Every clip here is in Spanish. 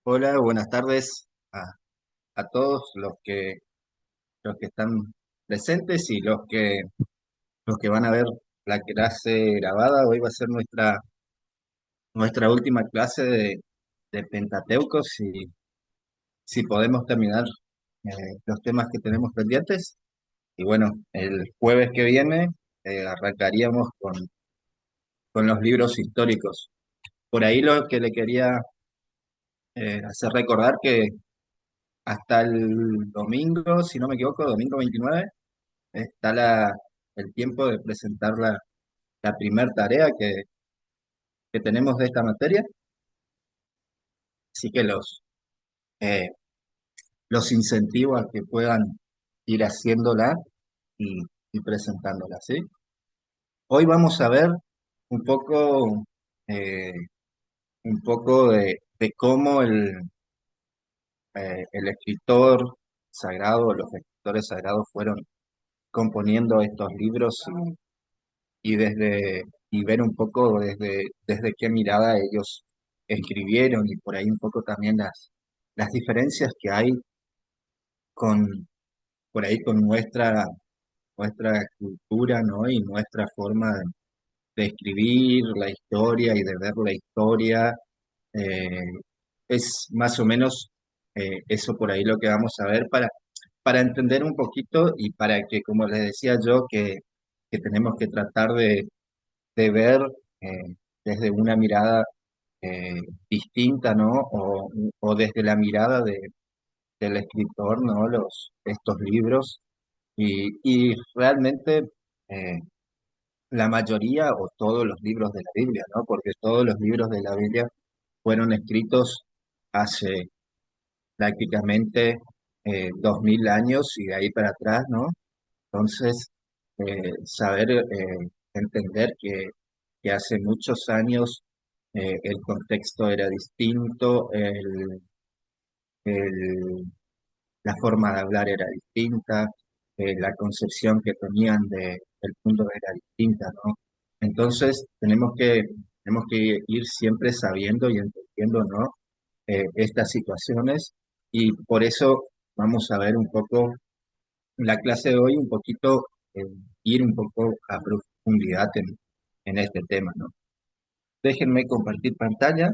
Hola, buenas tardes a todos los que están presentes y los que van a ver la clase grabada. Hoy va a ser nuestra última clase de Pentateuco, si podemos terminar los temas que tenemos pendientes. Y bueno, el jueves que viene arrancaríamos con los libros históricos. Por ahí lo que le quería hacer recordar que hasta el domingo, si no me equivoco, domingo 29 está el tiempo de presentar la primer tarea que tenemos de esta materia, así que eh, los incentivo a que puedan ir haciéndola y, y presentándola, ¿sí? Hoy vamos a ver un poco, eh, un poco de cómo el escritor sagrado, los escritores sagrados fueron componiendo estos libros y ver un poco desde qué mirada ellos escribieron y por ahí un poco también las diferencias que hay con, por ahí con nuestra cultura, ¿no? Y nuestra forma de escribir la historia y de ver la historia. Eh, es más o menos eso por ahí lo que vamos a ver para entender un poquito y para que, como les decía yo, que tenemos que tratar de ver eh, desde una mirada eh, distinta, ¿no? O desde la mirada del escritor, ¿no? Estos libros. Y realmente eh, la mayoría o todos los libros de la Biblia, ¿no? Porque todos los libros de la Biblia fueron escritos hace prácticamente 2000 años y de ahí para atrás, ¿no? Entonces, saber entender que hace muchos años el contexto era distinto, el- la forma de hablar era distinta, la concepción que tenían del mundo era distinta, ¿no? Entonces, tenemos que ir siempre sabiendo y entendiendo, ¿no? Estas situaciones y por eso vamos a ver un poco la clase de hoy, un poquito, eh, ir un poco a profundidad en este tema, ¿no? Déjenme compartir pantalla.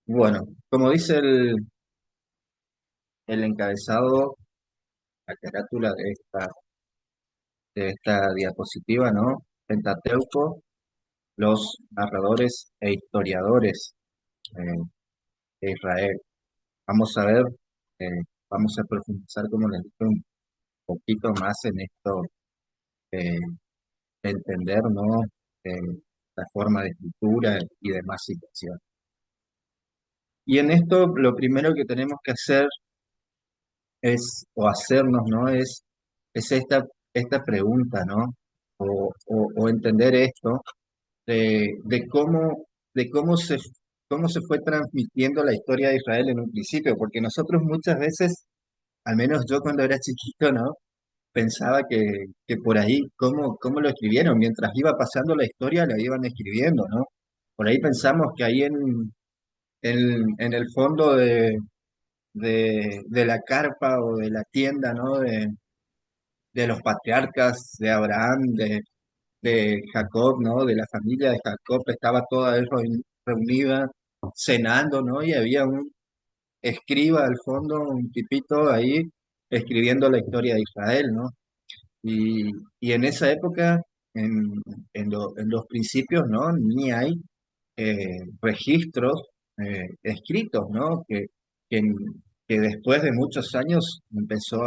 Bueno, como dice el encabezado, la carátula de esta diapositiva, ¿no? Pentateuco, los narradores e historiadores eh, de Israel. Vamos a ver, eh, vamos a profundizar, como les dije, un poquito más en esto, eh, de entender, ¿no? La forma de escritura y demás situaciones. Y en esto lo primero que tenemos que hacer o hacernos, ¿no? Es esta pregunta, ¿no? O entender esto de cómo se fue transmitiendo la historia de Israel en un principio, porque nosotros muchas veces, al menos yo cuando era chiquito, ¿no? Pensaba que por ahí, cómo lo escribieron, mientras iba pasando la historia, la iban escribiendo, ¿no? Por ahí pensamos que ahí en el fondo de la carpa o de la tienda, ¿no? De los patriarcas, de Abraham, de Jacob, ¿no? De la familia de Jacob, estaba toda él reunida cenando, ¿no? Y había un escriba al fondo, un tipito ahí escribiendo la historia de Israel, ¿no? Y en esa época, en, en los principios, ¿no? Ni hay registros escritos, ¿no? Que, que después de muchos años empezó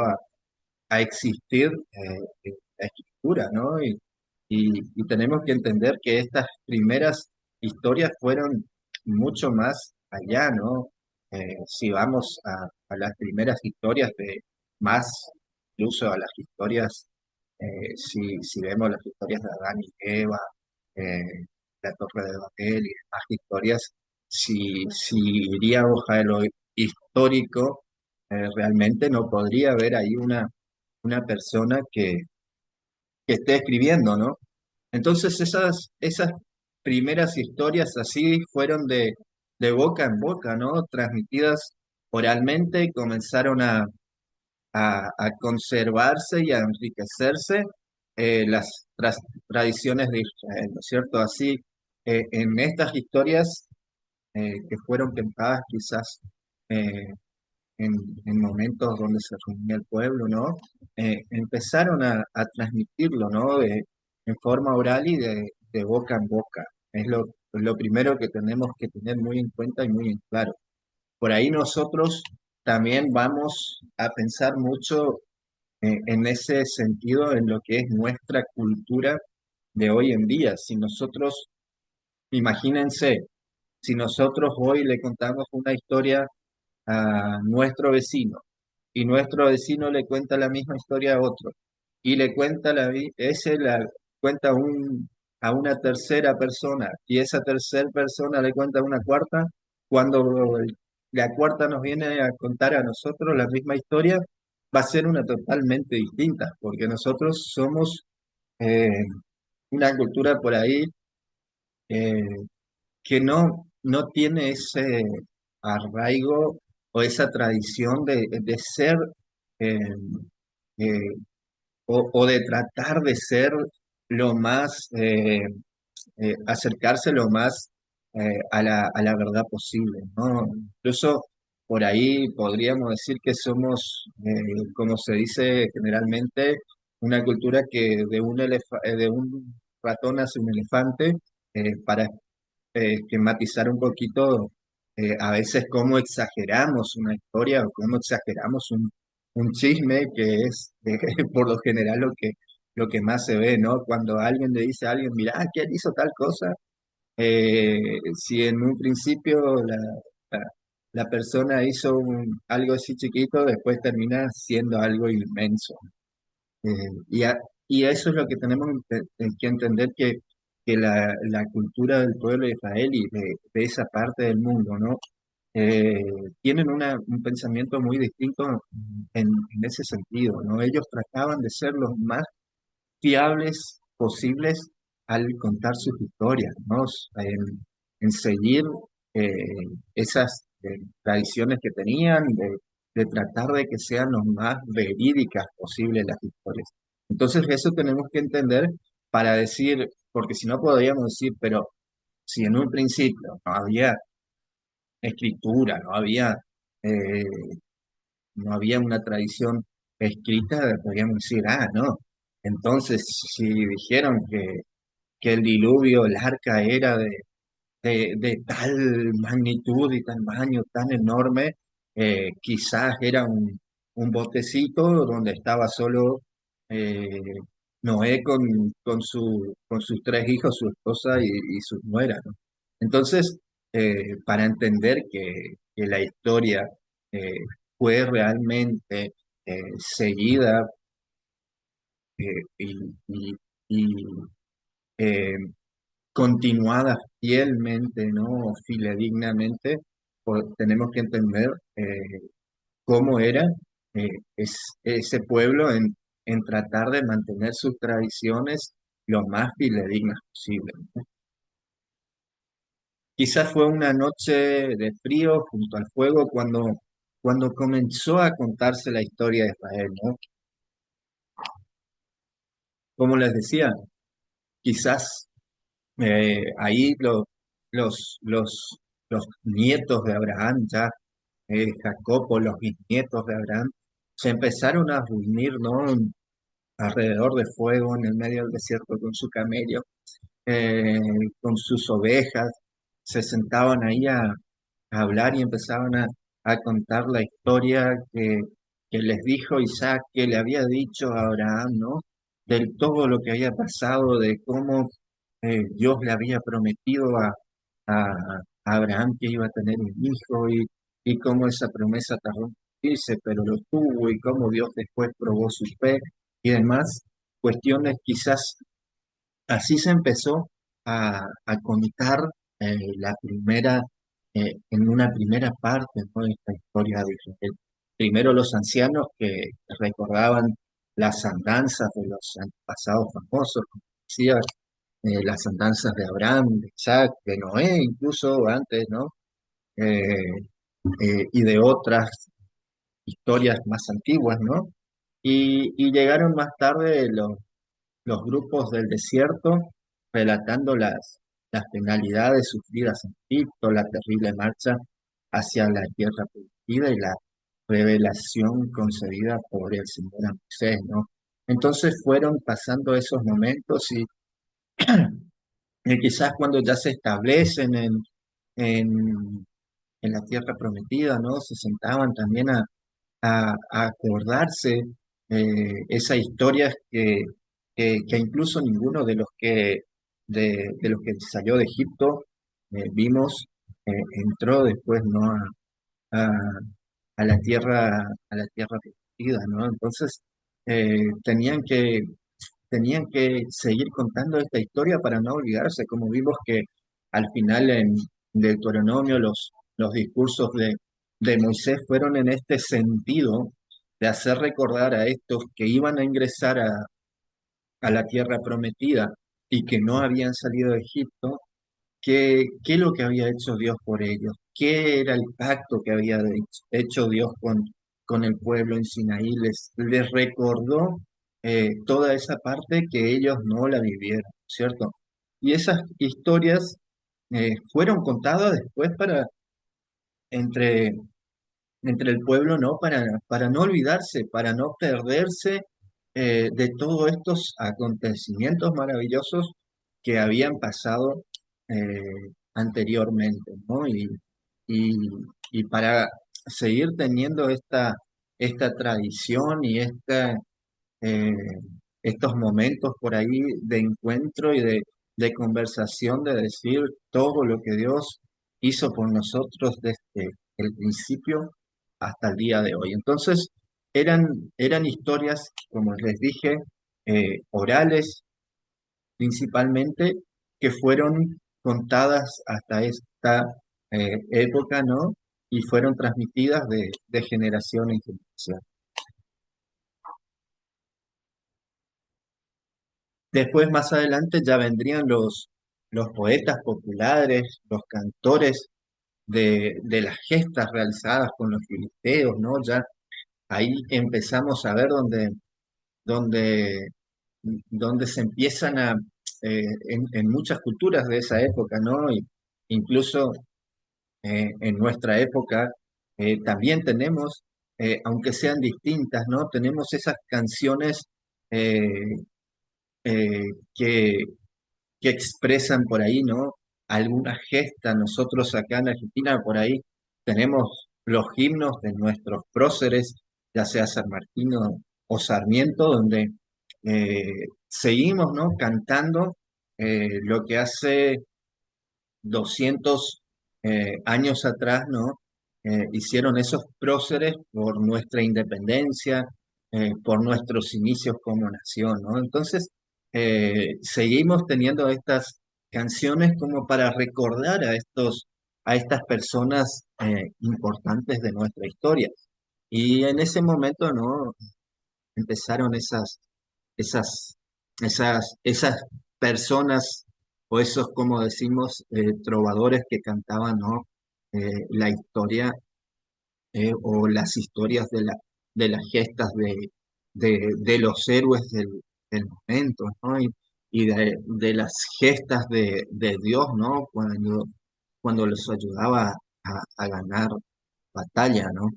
a existir la escritura, ¿no? Y tenemos que entender que estas primeras historias fueron mucho más allá, ¿no? Si vamos a las primeras historias de más, incluso a las historias, si vemos las historias de Adán y Eva, la Torre de Babel y demás historias, si iríamos a lo histórico, realmente no podría haber ahí una persona que esté escribiendo, ¿no? Entonces esas primeras historias así fueron de boca en boca, ¿no? Transmitidas oralmente y comenzaron a conservarse y a enriquecerse las tradiciones de Israel, ¿no es cierto? Así, en estas historias que fueron contadas quizás eh, en, en momentos donde se reunía el pueblo, ¿no? Empezaron a transmitirlo, ¿no? En forma oral y de boca en boca. Es lo primero que tenemos que tener muy en cuenta y muy en claro. Por ahí nosotros también vamos a pensar mucho en ese sentido en lo que es nuestra cultura de hoy en día. Si nosotros, imagínense, si nosotros hoy le contamos una historia a nuestro vecino y nuestro vecino le cuenta la misma historia a otro y le cuenta ese la cuenta a una tercera persona y esa tercera persona le cuenta a una cuarta, cuando la cuarta nos viene a contar a nosotros la misma historia, va a ser una totalmente distinta, porque nosotros somos eh, una cultura por ahí eh, que no tiene ese arraigo o esa tradición de ser eh, eh, o de tratar de ser lo más, acercarse lo más a la verdad posible, ¿no? Incluso por ahí podríamos decir que somos, como se dice generalmente, una cultura que de un ratón hace un elefante, para esquematizar un poquito a veces cómo exageramos una historia o cómo exageramos un chisme que es por lo general lo que más se ve, ¿no? Cuando alguien le dice a alguien, mirá, ¿quién hizo tal cosa? Si en un principio la, la persona hizo algo así chiquito, después termina siendo algo inmenso. Eh, y, y eso es lo que tenemos que entender que la cultura del pueblo de Israel y de esa parte del mundo, ¿no? Eh, tienen un pensamiento muy distinto en ese sentido, ¿no? Ellos trataban de ser los más fiables posibles al contar sus historias, ¿no? En seguir eh, esas tradiciones que tenían, de tratar de que sean lo más verídicas posibles las historias. Entonces eso tenemos que entender para decir, porque si no podríamos decir, pero si en un principio no había escritura, eh, no había una tradición escrita, podríamos decir, ah, no. Entonces, si dijeron que el diluvio, el arca era de tal magnitud y tamaño tan enorme, quizás era un botecito donde estaba solo eh, Noé con sus tres hijos, su esposa y sus nueras, ¿no? Entonces, para entender que la historia eh, fue realmente seguida y, y, eh, continuada fielmente, ¿no? Fidedignamente, tenemos que entender cómo era eh, ese pueblo en tratar de mantener sus tradiciones lo más fidedignas posible, ¿no? Quizás fue una noche de frío junto al fuego cuando comenzó a contarse la historia de Israel, ¿no? Como les decía, quizás ahí los nietos de Abraham, ya Jacob, los bisnietos de Abraham, se empezaron a reunir, ¿no? Alrededor de fuego en el medio del desierto con su camello, eh, con sus ovejas, se sentaban ahí a hablar y empezaban a contar la historia que les dijo Isaac, que le había dicho a Abraham, ¿no? De todo lo que había pasado, de cómo Dios le había prometido a Abraham que iba a tener un hijo y cómo esa promesa tardó en cumplirse, pero lo tuvo y cómo Dios después probó su fe y demás cuestiones. Quizás así se empezó a contar la primera en una primera parte, ¿no?, de esta historia de Israel. Primero los ancianos que recordaban las andanzas de los antepasados famosos, como decía, las andanzas de Abraham, de Isaac, de Noé, incluso antes, ¿no? Eh, y de otras historias más antiguas, ¿no? Y llegaron más tarde los grupos del desierto relatando las penalidades sufridas en Egipto, la terrible marcha hacia la tierra prometida y la revelación concedida por el Señor a Moisés, ¿no? Entonces fueron pasando esos momentos y quizás cuando ya se establecen en, en la tierra prometida, ¿no? Se sentaban también a acordarse esas historias que incluso ninguno de los que salió de Egipto vimos entró después, ¿no?, a, a la tierra prometida, ¿no? Entonces tenían tenían que seguir contando esta historia para no olvidarse, como vimos que al final en Deuteronomio los discursos de Moisés fueron en este sentido de hacer recordar a estos que iban a ingresar a la tierra prometida y que no habían salido de Egipto, qué es lo que había hecho Dios por ellos, qué era el pacto que había hecho Dios con el pueblo en Sinaí. Les recordó toda esa parte que ellos no la vivieron, ¿cierto? Y esas historias fueron contadas después entre, entre el pueblo, ¿no? Para no olvidarse, para no perderse de todos estos acontecimientos maravillosos que habían pasado anteriormente, ¿no? Y, y para seguir teniendo esta tradición y eh, estos momentos por ahí de encuentro y de conversación, de decir todo lo que Dios hizo por nosotros desde el principio hasta el día de hoy. Entonces, eran historias, como les dije, orales principalmente, que fueron contadas hasta esta época, ¿no? Y fueron transmitidas de generación en generación. Después, más adelante, ya vendrían los poetas populares, los cantores de las gestas realizadas con los filisteos, ¿no? Ya ahí empezamos a ver donde, donde se empiezan en muchas culturas de esa época, ¿no? Y incluso en nuestra época también tenemos, aunque sean distintas, ¿no? Tenemos esas canciones eh, eh, que, que expresan por ahí, ¿no? Alguna gesta. Nosotros acá en Argentina por ahí tenemos los himnos de nuestros próceres, ya sea San Martino o Sarmiento, donde seguimos, ¿no?, cantando lo que hace 200 años atrás, ¿no? Hicieron esos próceres por nuestra independencia, por nuestros inicios como nación, ¿no? Entonces, seguimos teniendo estas canciones como para recordar a estas personas importantes de nuestra historia. Y en ese momento, ¿no?, empezaron esas, esas personas o esos, como decimos, trovadores que cantaban, ¿no?, la historia o las historias de las gestas de los héroes del momento, ¿no? Y de las gestas de Dios, ¿no? Cuando los ayudaba a ganar batalla, ¿no?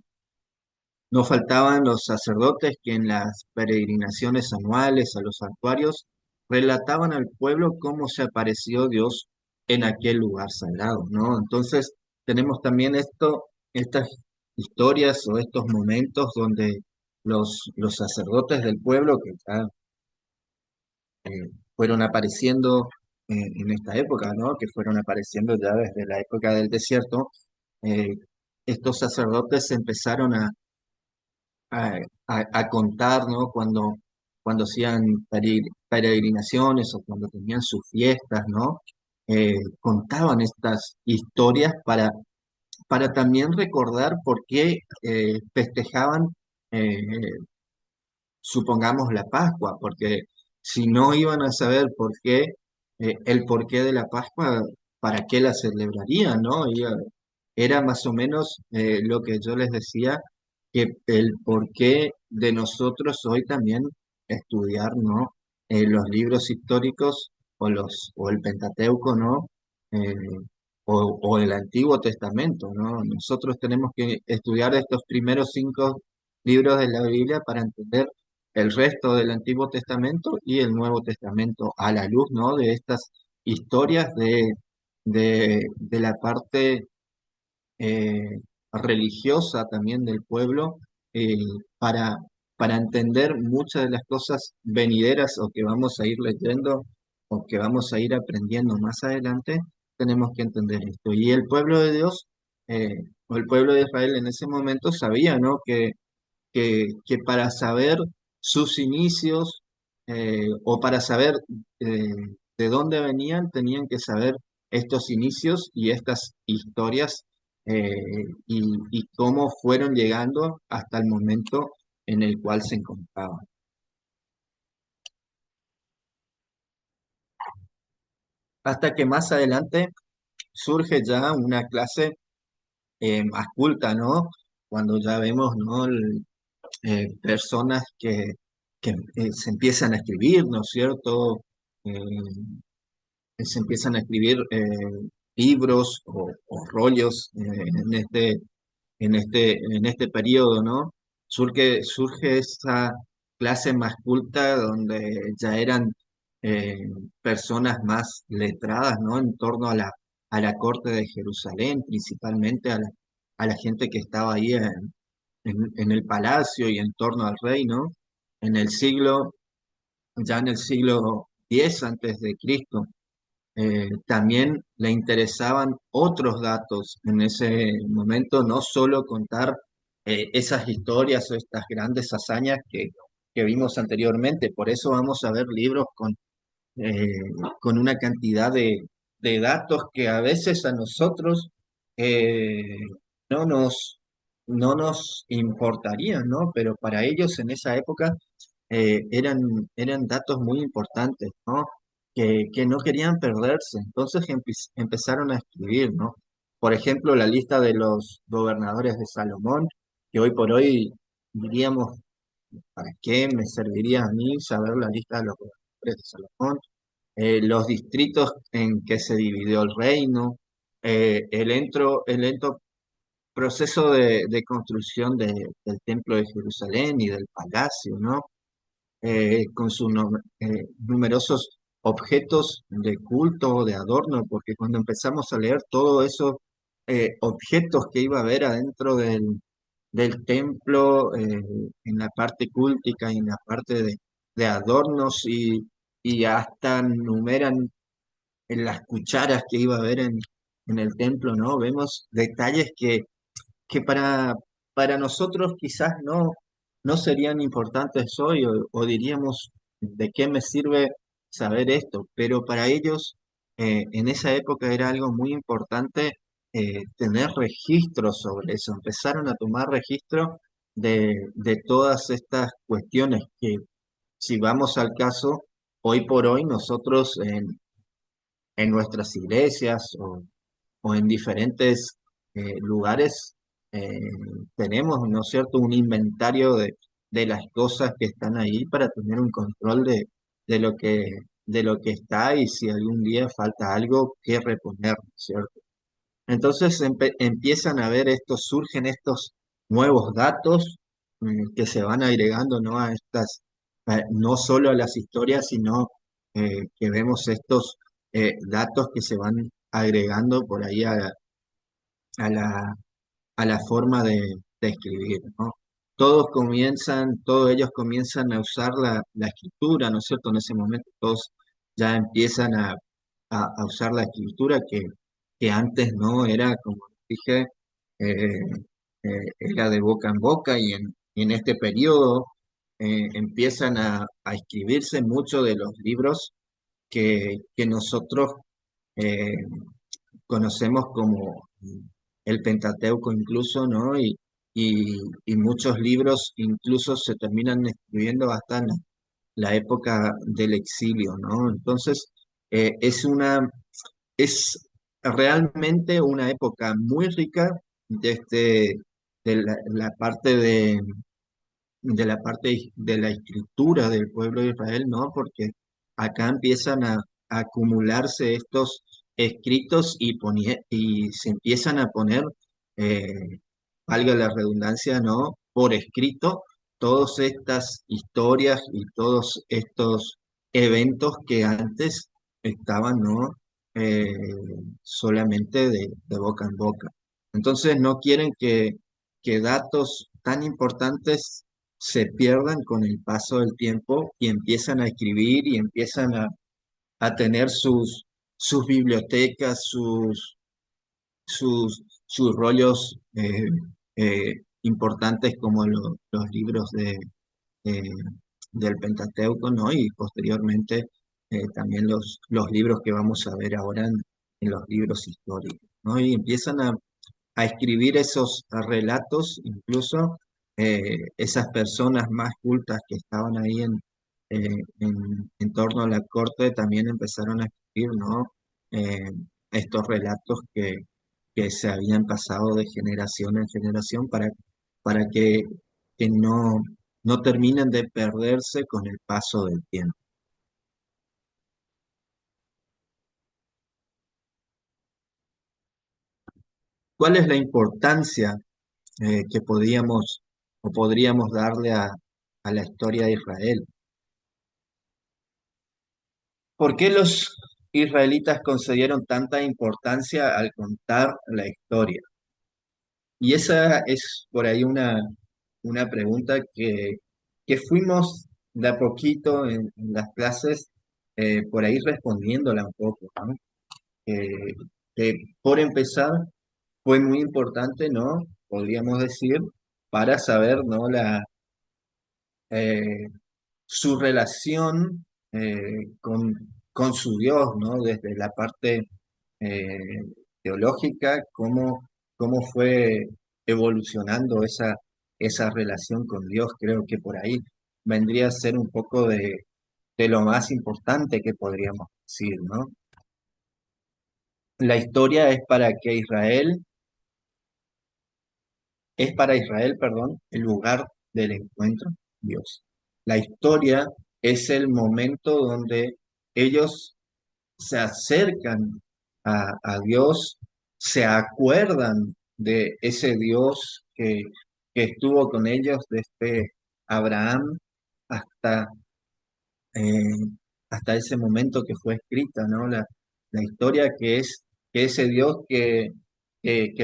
No faltaban los sacerdotes que en las peregrinaciones anuales a los santuarios relataban al pueblo cómo se apareció Dios en aquel lugar sagrado, ¿no? Entonces tenemos también estas historias o estos momentos donde los sacerdotes del pueblo que ya fueron apareciendo en esta época, ¿no? Que fueron apareciendo ya desde la época del desierto, eh, estos sacerdotes empezaron a contar, ¿no? Cuando hacían peregrinaciones o cuando tenían sus fiestas, ¿no? Contaban estas historias para también recordar por qué festejaban, eh, supongamos, la Pascua, porque si no iban a saber por qué, el porqué de la Pascua, ¿para qué la celebrarían, no? Era más o menos lo que yo les decía, que el porqué de nosotros hoy también estudiar, ¿no? Los libros históricos o el Pentateuco, ¿no? Eh, o el Antiguo Testamento, ¿no? Nosotros tenemos que estudiar estos primeros 5 libros de la Biblia para entender el resto del Antiguo Testamento y el Nuevo Testamento a la luz, ¿no? De estas historias de la parte eh, religiosa también del pueblo, eh, para, para entender muchas de las cosas venideras o que vamos a ir leyendo o que vamos a ir aprendiendo más adelante, tenemos que entender esto. Y el pueblo de Dios, eh, o el pueblo de Israel en ese momento sabía, ¿no? Que para saber sus inicios, o para saber eh, de dónde venían, tenían que saber estos inicios y estas historias, eh, y cómo fueron llegando hasta el momento en el cual se encontraban. Hasta que más adelante surge ya una clase más culta, ¿no? Cuando ya vemos, ¿no? Personas que se empiezan a escribir, ¿no es cierto? Eh, Se empiezan a escribir libros o rollos en este periodo, ¿no? Surge esa clase más culta donde ya eran eh, personas más letradas, ¿no? En torno a la corte de Jerusalén, principalmente a la gente que estaba ahí en el palacio y en torno al reino, en el siglo, ya en el siglo X antes de Cristo. También le interesaban otros datos en ese momento, no solo contar esas historias o estas grandes hazañas que vimos anteriormente. Por eso vamos a ver libros eh, con una cantidad de datos que a veces a nosotros eh, no nos, no nos importarían, ¿no? Pero para ellos en esa época eran datos muy importantes, ¿no? Que no querían perderse. Entonces empezaron a escribir, ¿no? Por ejemplo, la lista de los gobernadores de Salomón, que hoy por hoy diríamos, ¿para qué me serviría a mí saber la lista de los gobernadores de Salomón? Los distritos en que se dividió el reino, el lento proceso de construcción del templo de Jerusalén y del palacio, ¿no? Con sus numerosos objetos de culto, de adorno, porque cuando empezamos a leer todos esos objetos que iba a haber adentro del templo, en la parte cúltica y en la parte de adornos, y hasta numeran en las cucharas que iba a haber en el templo, ¿no? Vemos detalles que para nosotros quizás no serían importantes hoy, o diríamos, ¿de qué me sirve saber esto? Pero para ellos, en esa época era algo muy importante, tener registro sobre eso. Empezaron a tomar registro de todas estas cuestiones que, si vamos al caso, hoy por hoy nosotros en nuestras iglesias o en diferentes lugares, eh, tenemos, ¿no es cierto?, un inventario de las cosas que están ahí para tener un control de lo que, de lo que está, y si algún día falta algo que reponer, ¿no es cierto? Entonces empiezan a ver surgen estos nuevos datos que se van agregando, ¿no? A estas, no solo a las historias, sino que vemos estos datos que se van agregando por ahí a la, a la forma de escribir, ¿no? Todos ellos comienzan a usar la escritura, ¿no es cierto? En ese momento todos ya empiezan a usar la escritura que antes no era, como dije, eh, era de boca en boca, y en este periodo empiezan a escribirse muchos de los libros que nosotros eh, conocemos como el Pentateuco incluso, ¿no? Y muchos libros incluso se terminan escribiendo hasta en la época del exilio, ¿no? Entonces, es es realmente una época muy rica de la parte de la escritura del pueblo de Israel, ¿no? Porque acá empiezan a acumularse estos escritos y se empiezan a poner, eh, valga la redundancia, ¿no? Por escrito, todas estas historias y todos estos eventos que antes estaban, ¿no? Eh, solamente de boca en boca. Entonces no quieren que datos tan importantes se pierdan con el paso del tiempo y empiezan a escribir y empiezan a tener sus bibliotecas, sus rollos importantes como los libros eh, del Pentateuco, ¿no? Y posteriormente también los libros que vamos a ver ahora en los libros históricos, ¿no? Y empiezan a escribir esos relatos, incluso esas personas más cultas que estaban ahí en torno a la corte también empezaron a escribir, ¿no? Eh, Estos relatos que se habían pasado de generación en generación para que no terminen de perderse con el paso del tiempo. ¿Cuál es la importancia que podíamos o podríamos darle a la historia de Israel? ¿Por qué los israelitas concedieron tanta importancia al contar la historia? Y esa es por ahí una pregunta que fuimos de a poquito en las clases, por ahí respondiéndola un poco, ¿no? Eh, por empezar, fue muy importante, ¿no? Podríamos decir, para saber, ¿no? Eh, su relación con su Dios, ¿no? Desde la parte eh, teológica, cómo fue evolucionando esa relación con Dios. Creo que por ahí vendría a ser un poco de lo más importante que podríamos decir, ¿no? La historia es para Israel, perdón, el lugar del encuentro con Dios. La historia es el momento donde ellos se acercan a Dios, se acuerdan de ese Dios que estuvo con ellos desde Abraham hasta, eh, hasta ese momento que fue escrita, ¿no? La historia que ese Dios que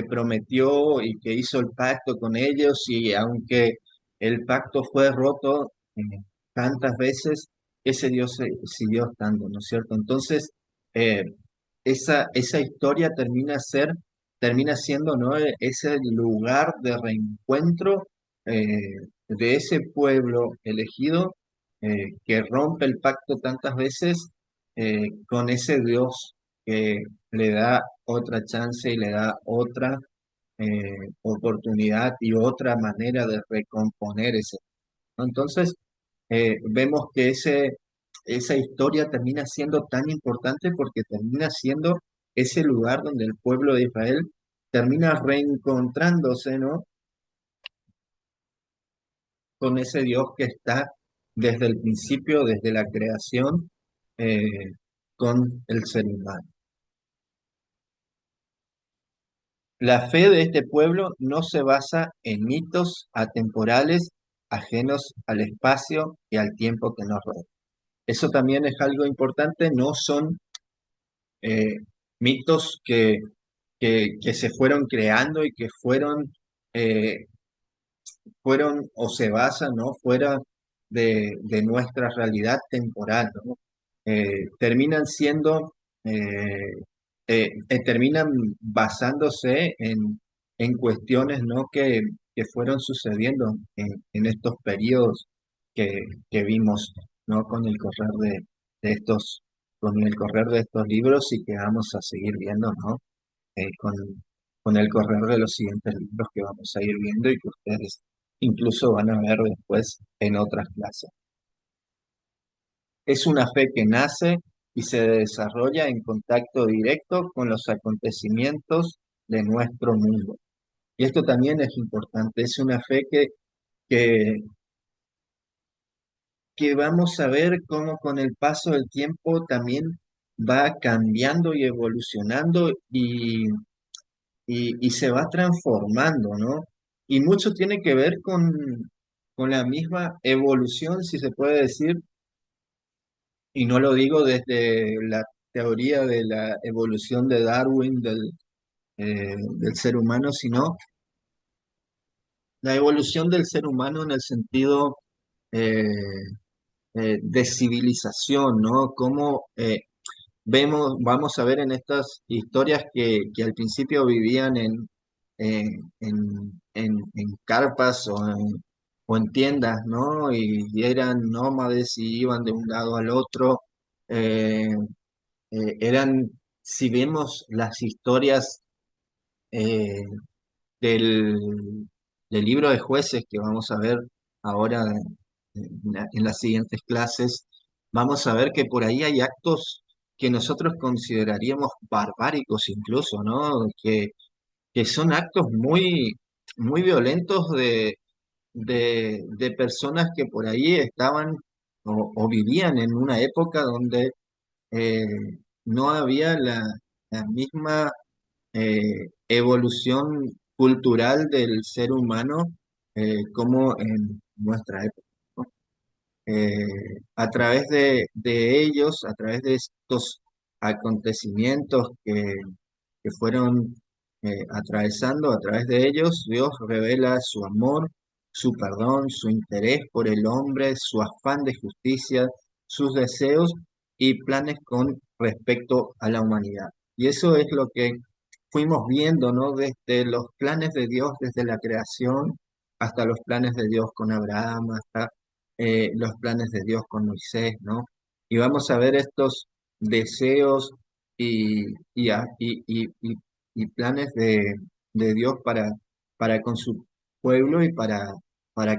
prometió y que hizo el pacto con ellos y aunque el pacto fue roto tantas veces, ese Dios siguió estando, ¿no es cierto? Entonces, eh, esa historia termina siendo, ¿no? Ese lugar de reencuentro de ese pueblo elegido que rompe el pacto tantas veces con ese Dios que le da otra chance y le da otra oportunidad y otra manera de recomponer ese, ¿no? Entonces, vemos que esa historia termina siendo tan importante porque termina siendo ese lugar donde el pueblo de Israel termina reencontrándose, ¿no? Con ese Dios que está desde el principio, desde la creación, eh, con el ser humano. La fe de este pueblo no se basa en mitos atemporales ajenos al espacio y al tiempo que nos rodea. Eso también es algo importante, no son eh, mitos que se fueron creando y que eh, fueron o se basan, ¿no? Fuera de nuestra realidad temporal, ¿no? Terminan siendo, terminan basándose en cuestiones, ¿no? Que fueron sucediendo en estos periodos que, que vimos, ¿no? Con el correr de estos, con el correr de estos libros y que vamos a seguir viendo, ¿no? con el correr de los siguientes libros que vamos a ir viendo y que ustedes incluso van a ver después en otras clases. Es una fe que nace y se desarrolla en contacto directo con los acontecimientos de nuestro mundo. Y esto también es importante, es una fe que, que vamos a ver cómo con el paso del tiempo también va cambiando y evolucionando y se va transformando, ¿no? Y mucho tiene que ver con la misma evolución, si se puede decir, y no lo digo desde la teoría de la evolución de Darwin del ser humano, sino la evolución del ser humano en el sentido eh, de civilización, ¿no? Cómo vamos a ver en estas historias que al principio vivían en carpas o en tiendas, ¿no? Y eran nómades y iban de un lado al otro. eh, Eran, si vemos las historias eh, del, del libro de jueces que vamos a ver ahora en las siguientes clases, vamos a ver que por ahí hay actos que nosotros consideraríamos barbáricos incluso, ¿no? Que son actos muy violentos de personas que por ahí estaban o vivían en una época donde eh, no había la misma evolución cultural del ser humano como en nuestra época, ¿no? Eh, a través de ellos, a través de estos acontecimientos que fueron atravesando, a través de ellos, Dios revela su amor, su perdón, su interés por el hombre, su afán de justicia, sus deseos y planes con respecto a la humanidad. Y eso es lo que fuimos viendo, ¿no? Desde los planes de Dios, desde la creación, hasta los planes de Dios con Abraham, hasta los planes de Dios con Moisés, ¿no? Y vamos a ver estos deseos y, y planes de Dios para con su pueblo y para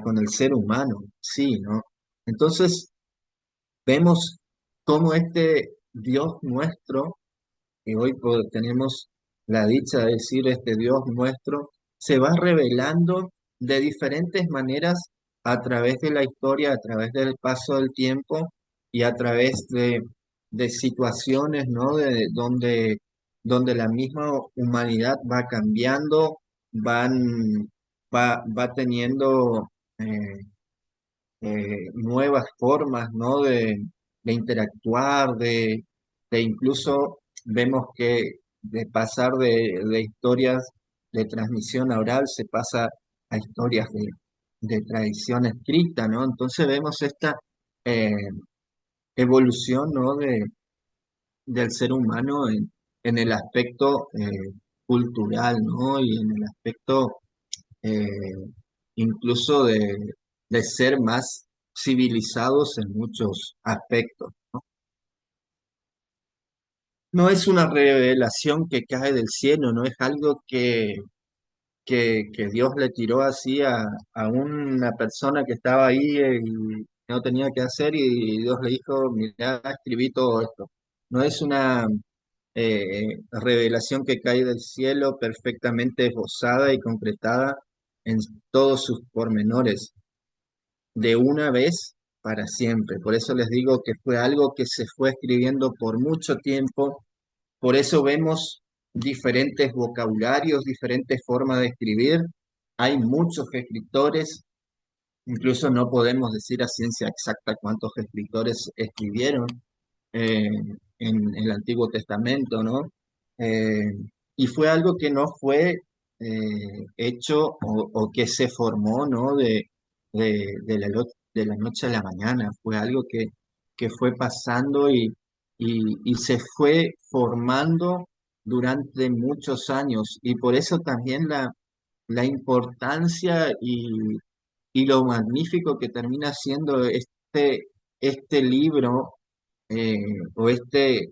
con el ser humano, sí, ¿no? Entonces vemos cómo este Dios nuestro y hoy tenemos la dicha de decir este Dios nuestro, se va revelando de diferentes maneras a través de la historia, a través del paso del tiempo y a través de situaciones, ¿no? Donde la misma humanidad va cambiando, va teniendo nuevas formas, ¿no? De interactuar, de incluso vemos que de pasar de historias de transmisión oral se pasa a historias de tradición escrita, ¿no? Entonces vemos esta eh, evolución, ¿no? Del ser humano en el aspecto cultural, ¿no? Y en el aspecto eh, incluso de ser más civilizados en muchos aspectos, ¿no? No es una revelación que cae del cielo, no es algo que Dios le tiró así a una persona que estaba ahí y no tenía que hacer y Dios le dijo, mira, escribí todo esto. No es una revelación que cae del cielo perfectamente esbozada y concretada en todos sus pormenores de una vez para siempre. Por eso les digo que fue algo que se fue escribiendo por mucho tiempo. Por eso vemos diferentes vocabularios, diferentes formas de escribir. Hay muchos escritores, incluso no podemos decir a ciencia exacta cuántos escritores escribieron eh, en el Antiguo Testamento, ¿no? Eh, y fue algo que no fue hecho o que se formó, ¿no? De la noche a la mañana, fue algo que fue pasando y se fue formando durante muchos años. Y por eso también la importancia y lo magnífico que termina siendo este libro eh, o este,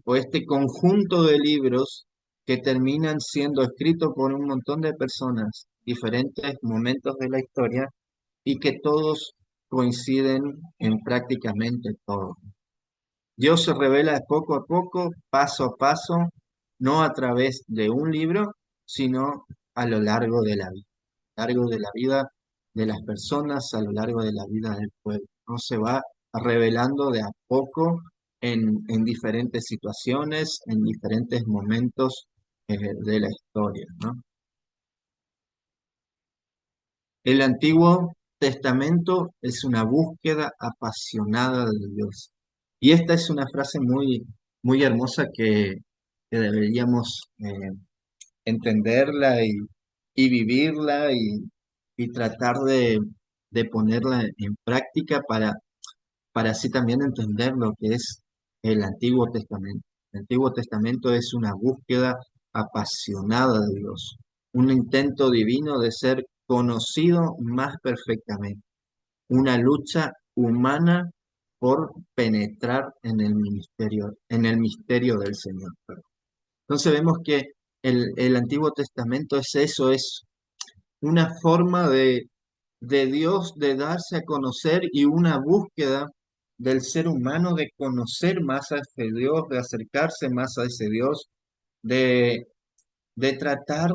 o este conjunto de libros que terminan siendo escritos por un montón de personas, diferentes momentos de la historia, y que todos coinciden en prácticamente todo. Dios se revela poco a poco, paso a paso, no a través de un libro, sino a lo largo de la vida, a lo largo de la vida de las personas, a lo largo de la vida del pueblo. No se va revelando de a poco en diferentes situaciones, en diferentes momentos de la historia, ¿no? El Antiguo Testamento es una búsqueda apasionada de Dios. Y esta es una frase muy hermosa que deberíamos entenderla y vivirla y tratar de ponerla en práctica para así también entender lo que es el Antiguo Testamento. El Antiguo Testamento es una búsqueda apasionada de Dios, un intento divino de ser conocido más perfectamente, una lucha humana por penetrar en el misterio del Señor. Entonces vemos que el Antiguo Testamento es eso, es una forma de Dios de darse a conocer y una búsqueda del ser humano de conocer más a ese Dios, de acercarse más a ese Dios, de, de tratar,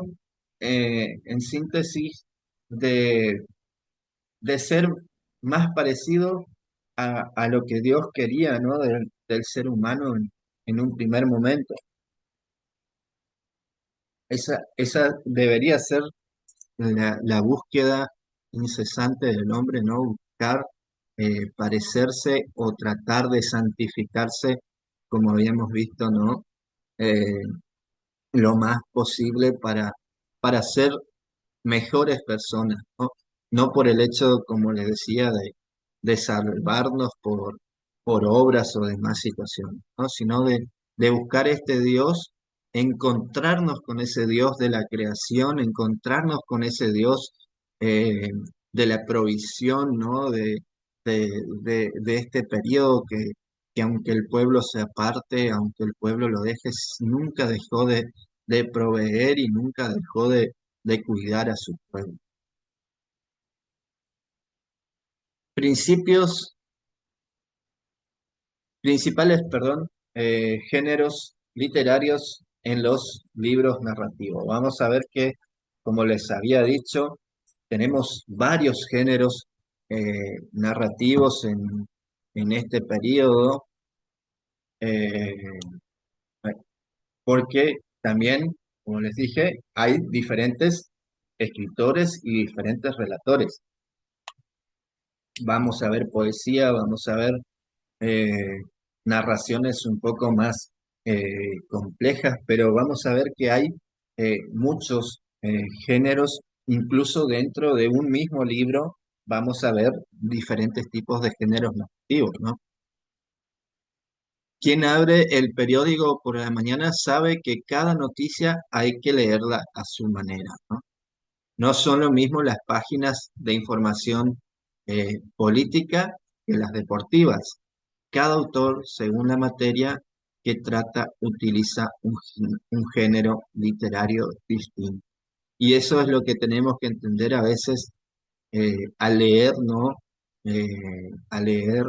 en síntesis, de, de ser más parecido a lo que Dios quería, ¿no? Del ser humano en un primer momento. Esa debería ser la búsqueda incesante del hombre, ¿no? Buscar parecerse o tratar de santificarse, como habíamos visto, ¿no? Eh, lo más posible para ser mejores personas, ¿no? No por el hecho, como les decía, de salvarnos por obras o demás situaciones, ¿no? Sino de buscar este Dios, encontrarnos con ese Dios de la creación, encontrarnos con ese Dios eh, de la provisión, ¿no? De este periodo que aunque el pueblo se aparte, aunque el pueblo lo deje, nunca dejó de proveer y nunca dejó de cuidar a su pueblo. Principios, principales, perdón, géneros literarios en los libros narrativos. Vamos a ver que, como les había dicho, tenemos varios géneros narrativos en este periodo, eh, porque también, como les dije, hay diferentes escritores y diferentes relatores. Vamos a ver poesía, vamos a ver eh, narraciones un poco más complejas, pero vamos a ver que hay muchos géneros, incluso dentro de un mismo libro, vamos a ver diferentes tipos de géneros narrativos, ¿no? Quien abre el periódico por la mañana sabe que cada noticia hay que leerla a su manera, ¿no? No son lo mismo las páginas de información política que las deportivas. Cada autor, según la materia que trata, utiliza un género literario distinto. Y eso es lo que tenemos que entender a veces al leer, ¿no? Al leer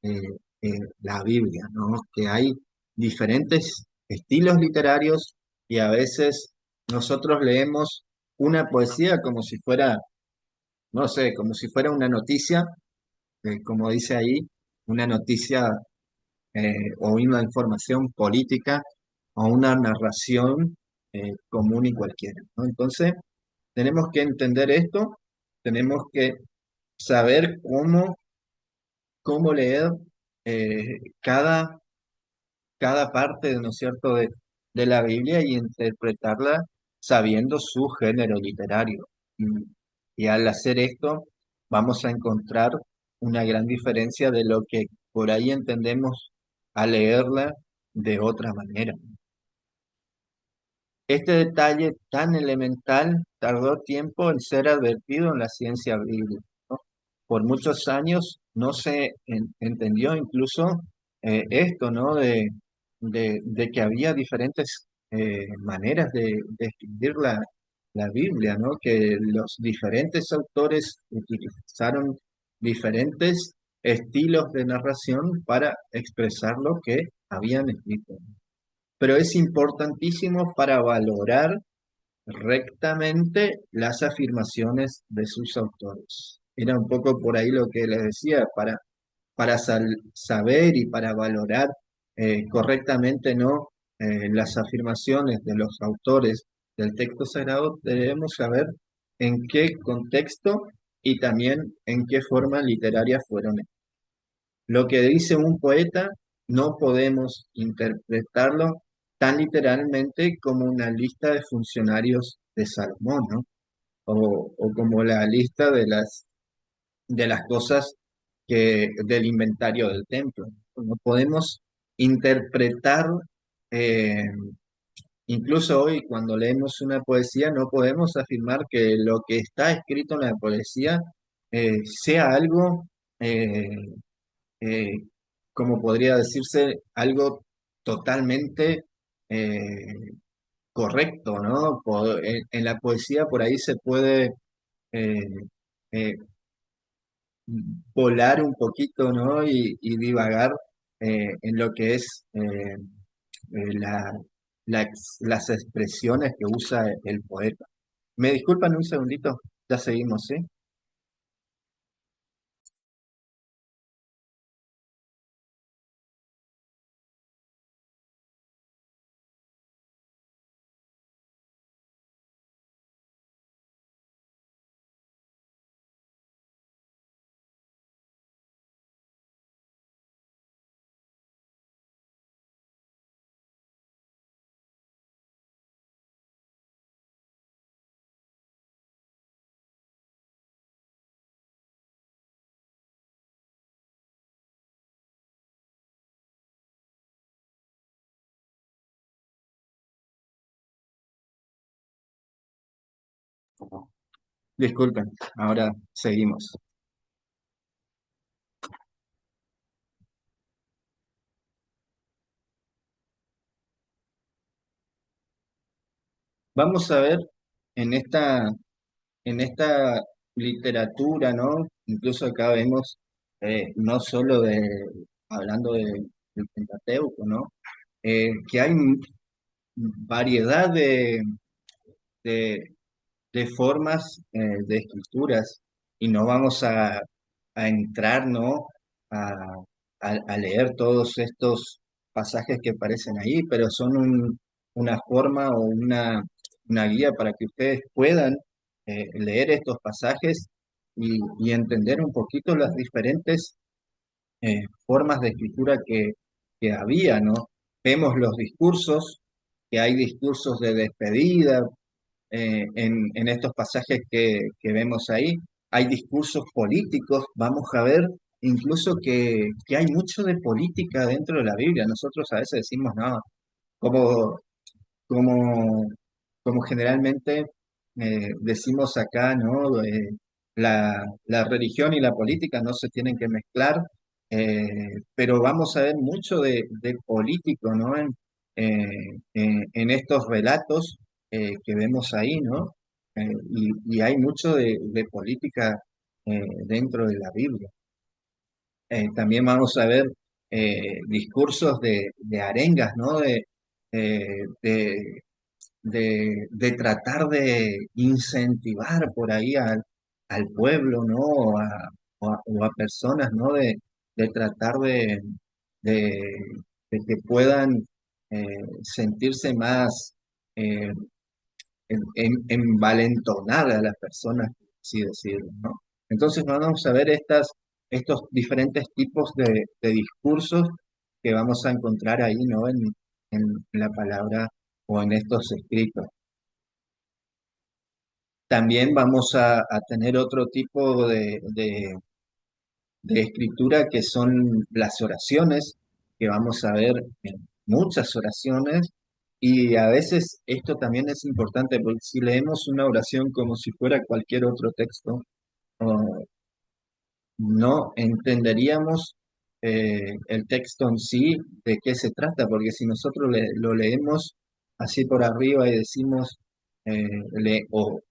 eh, la Biblia, ¿no? Que hay diferentes estilos literarios y a veces nosotros leemos una poesía como si fuera, no sé, como si fuera una noticia, como dice ahí, una noticia o una información política o una narración común y cualquiera, ¿no? Entonces, tenemos que entender esto, tenemos que saber cómo leer cada, cada parte, ¿no es cierto?, de la Biblia y interpretarla sabiendo su género literario. Y, y al hacer esto, vamos a encontrar una gran diferencia de lo que por ahí entendemos al leerla de otra manera. Este detalle tan elemental tardó tiempo en ser advertido en la ciencia bíblica, ¿no? Por muchos años no se entendió incluso esto, ¿no? De que había diferentes maneras de escribir la Biblia, ¿no? Que los diferentes autores utilizaron diferentes estilos de narración para expresar lo que habían escrito. Pero es importantísimo para valorar rectamente las afirmaciones de sus autores. Era un poco por ahí lo que les decía, para saber y para valorar correctamente, ¿no? Las afirmaciones de los autores del texto sagrado, debemos saber en qué contexto y también en qué forma literaria fueron. Lo que dice un poeta no podemos interpretarlo tan literalmente como una lista de funcionarios de Salomón, ¿no? O como la lista de las cosas del inventario del templo. No podemos interpretar, eh, incluso hoy cuando leemos una poesía, no podemos afirmar que lo que está escrito en la poesía sea algo, eh, eh, como podría decirse, algo totalmente eh, correcto, ¿no? En la poesía por ahí se puede eh, eh, volar un poquito, ¿no? Y divagar en lo que es las expresiones que usa el poeta. ¿Me disculpan un segundito? Ya seguimos, ¿sí? Disculpen, ahora seguimos. Vamos a ver en en esta literatura, ¿no? Incluso acá vemos, no solo hablando del Pentateuco, ¿no? Que hay variedad de, de formas de escrituras y no vamos a entrar, ¿no? A, a leer todos estos pasajes que aparecen ahí, pero son una forma o una guía para que ustedes puedan leer estos pasajes y entender un poquito las diferentes formas de escritura que había, ¿no? Vemos los discursos, que hay discursos de despedida, en estos pasajes que vemos ahí. Hay discursos políticos, vamos a ver incluso que hay mucho de política dentro de la Biblia. Nosotros a veces decimos, no, como, como, como generalmente decimos acá, ¿no? La religión y la política no se tienen que mezclar, pero vamos a ver mucho de político, ¿no? En estos relatos que vemos ahí, ¿no? Y hay mucho de política dentro de la Biblia. También vamos a ver discursos de arengas, ¿no? De, de tratar de incentivar por ahí al pueblo, ¿no? O a personas, ¿no? De tratar de, de que puedan sentirse más eh, envalentonar a las personas, así decirlo, ¿no? Entonces vamos a ver estos diferentes tipos de discursos que vamos a encontrar ahí, ¿no? En la palabra o en estos escritos. También vamos a tener otro tipo de escritura que son las oraciones, que vamos a ver en muchas oraciones, y a veces esto también es importante, porque si leemos una oración como si fuera cualquier otro texto, oh, no entenderíamos el texto en sí de qué se trata, porque si nosotros lo leemos así por arriba y decimos,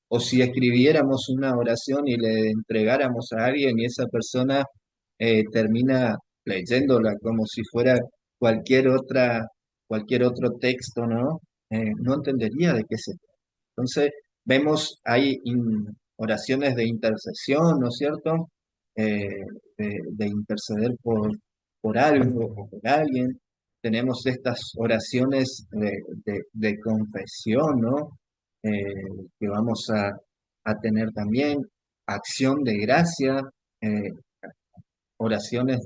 o si escribiéramos una oración y le entregáramos a alguien y esa persona termina leyéndola como si fuera cualquier cualquier otro texto, ¿no? No entendería de qué se trata. Entonces, vemos, oraciones de intercesión, ¿no es cierto? Eh, de interceder por algo o por alguien. Tenemos estas oraciones de confesión, ¿no? Eh, que vamos a tener también, acción de gracia, eh, oraciones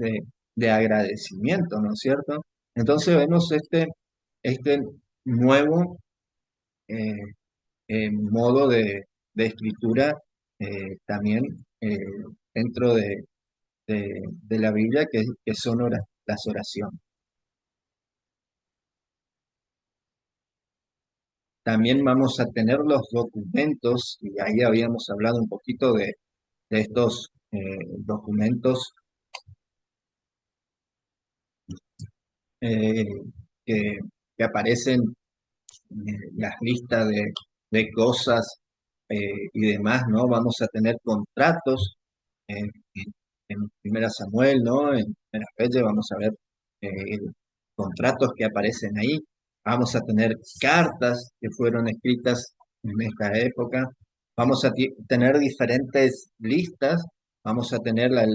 de agradecimiento, ¿no es cierto? Entonces vemos este nuevo eh, modo de escritura también eh, dentro de la Biblia, que son las oraciones. También vamos a tener los documentos, y ahí habíamos hablado un poquito de estos documentos eh, que, que aparecen las listas de cosas y demás, ¿no? Vamos a tener contratos en Primera Samuel, ¿no? En Primera Reyes vamos a ver eh, contratos que aparecen ahí. Vamos a tener cartas que fueron escritas en esta época. Vamos a tener diferentes listas. Vamos a tener las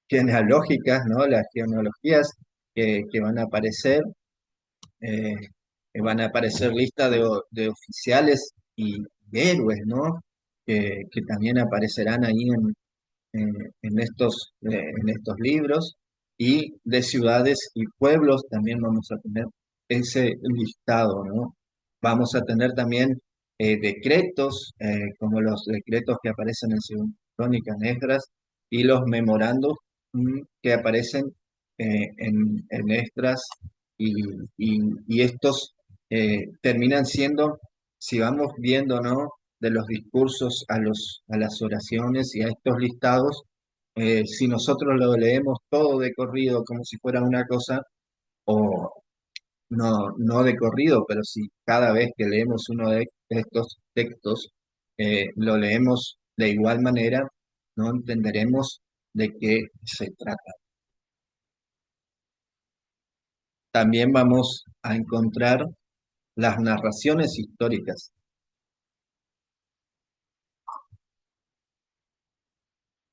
genealógicas, ¿no? Las genealogías que van a aparecer. eh, Van a aparecer listas de oficiales y héroes, ¿no? Que también aparecerán ahí en estos libros, y de ciudades y pueblos también vamos a tener ese listado, ¿no? Vamos a tener también decretos, como los decretos que aparecen en Segunda Crónicas Negras y los memorandos que aparecen en Esdras, y, y estos terminan siendo, si vamos viendo, ¿no? De los discursos a las oraciones y a estos listados, si nosotros lo leemos todo de corrido como si fuera una cosa, o no de corrido, pero si cada vez que leemos uno de estos textos lo leemos de igual manera, no entenderemos de qué se trata. También vamos a encontrar las narraciones históricas,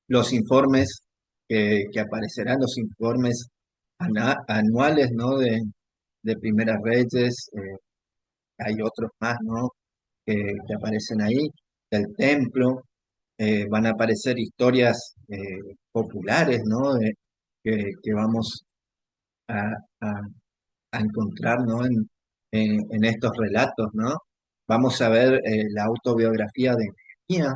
los informes que aparecerán, los informes anuales, ¿no? De Primeras Reyes, hay otros más, ¿no? Que aparecen ahí, del templo, van a aparecer historias populares, ¿no? Que vamos a, a- a encontrar, ¿no? En estos relatos, ¿no? Vamos a ver la autobiografía de Nehemías,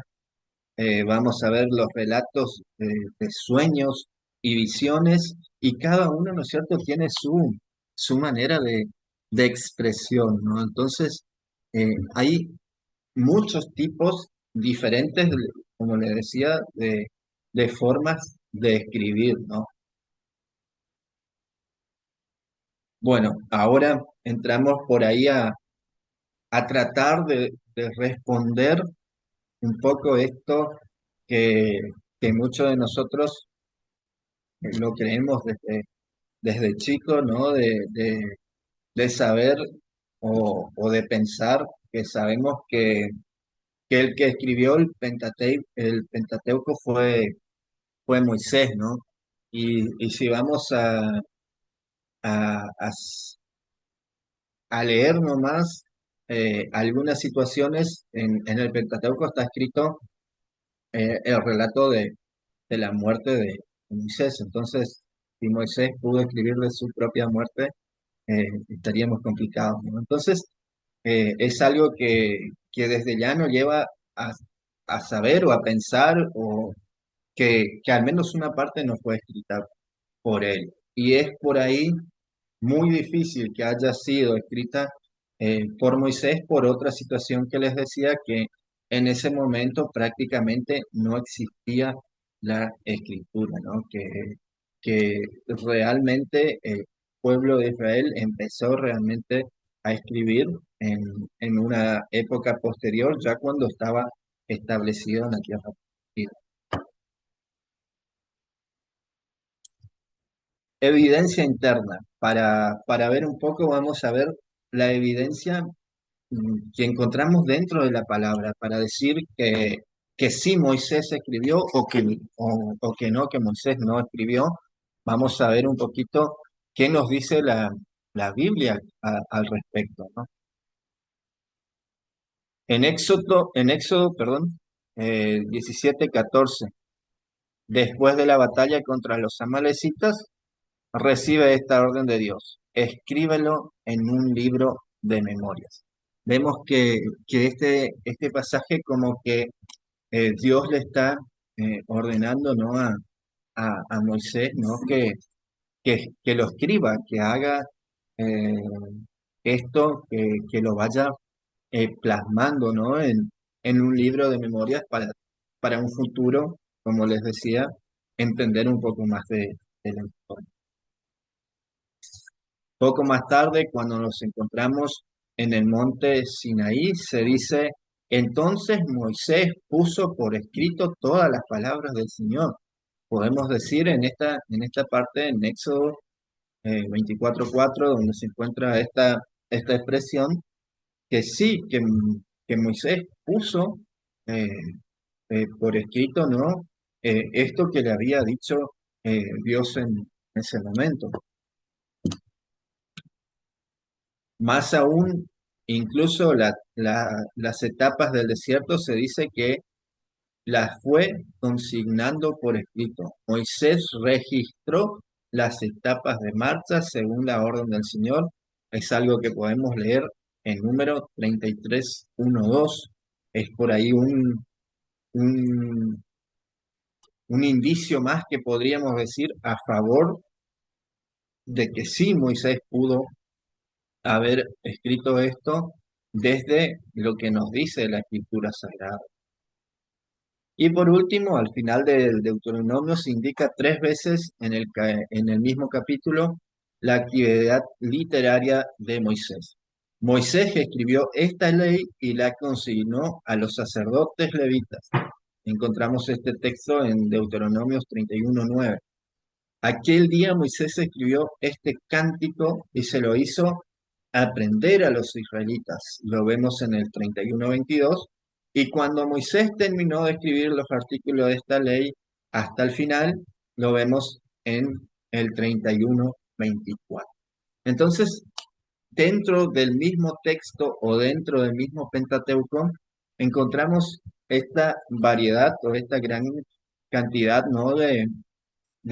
vamos a ver los relatos de sueños y visiones, y cada uno, ¿no es cierto?, tiene su manera de expresión, ¿no? Entonces, hay muchos tipos diferentes, como le decía, de formas de escribir, ¿no? Bueno, ahora entramos por ahí a tratar de responder un poco esto que, que muchos de nosotros lo creemos desde chico, ¿no? De saber o de pensar que sabemos que el que escribió el Pentateuco fue Moisés, ¿no? Y si vamos a, a leer nomás algunas situaciones, en el Pentateuco está escrito el relato de la muerte de Moisés. Entonces, si Moisés pudo escribir de su propia muerte, estaríamos complicados, ¿no? Entonces, es algo que desde ya nos lleva a, a saber o a pensar o que al menos una parte no fue escrita por él. Y es por ahí muy difícil que haya sido escrita por Moisés por otra situación que les decía, que en ese momento prácticamente no existía la escritura, ¿no? Que realmente el pueblo de Israel empezó realmente a escribir en, en una época posterior, ya cuando estaba establecido en la tierra. Evidencia interna. Para ver un poco, vamos a ver la evidencia que encontramos dentro de la palabra para decir que sí Moisés escribió o que no, que Moisés no escribió. Vamos a ver un poquito qué nos dice la Biblia al respecto, ¿no? Perdón, 17:14, después de la batalla contra los amalecitas, recibe esta orden de Dios: escríbelo en un libro de memorias. Vemos que este pasaje como que Dios le está ordenando, ¿no? a Moisés, ¿no? Que lo escriba, que haga eh, esto, que lo vaya plasmando, ¿no? En un libro de memorias para un futuro, como les decía, entender un poco más de la historia. Poco más tarde, cuando nos encontramos en el monte Sinaí, se dice: entonces Moisés puso por escrito todas las palabras del Señor. Podemos decir en esta parte, en Éxodo 24:4, donde se encuentra esta expresión, que sí, que Moisés puso eh, por escrito, ¿no? Esto que le había dicho Dios en ese momento. Más aún, incluso las etapas del desierto se dice que las fue consignando por escrito. Moisés registró las etapas de marcha según la orden del Señor. Es algo que podemos leer en número 33:1-2. Es por ahí un, un indicio más que podríamos decir a favor de que sí Moisés pudo haber escrito esto desde lo que nos dice la Escritura Sagrada. Y por último, al final del Deuteronomio se indica tres veces en el mismo capítulo la actividad literaria de Moisés. Moisés escribió esta ley y la consignó a los sacerdotes levitas. Encontramos este texto en Deuteronomios 31:9. Aquel día Moisés escribió este cántico y se lo hizo aprender a los israelitas. Lo vemos en el 31:22. Y cuando Moisés terminó de escribir los artículos de esta ley hasta el final, lo vemos en el 31:24. Entonces, dentro del mismo texto o dentro del mismo Pentateuco, encontramos esta variedad o esta gran cantidad, ¿no? de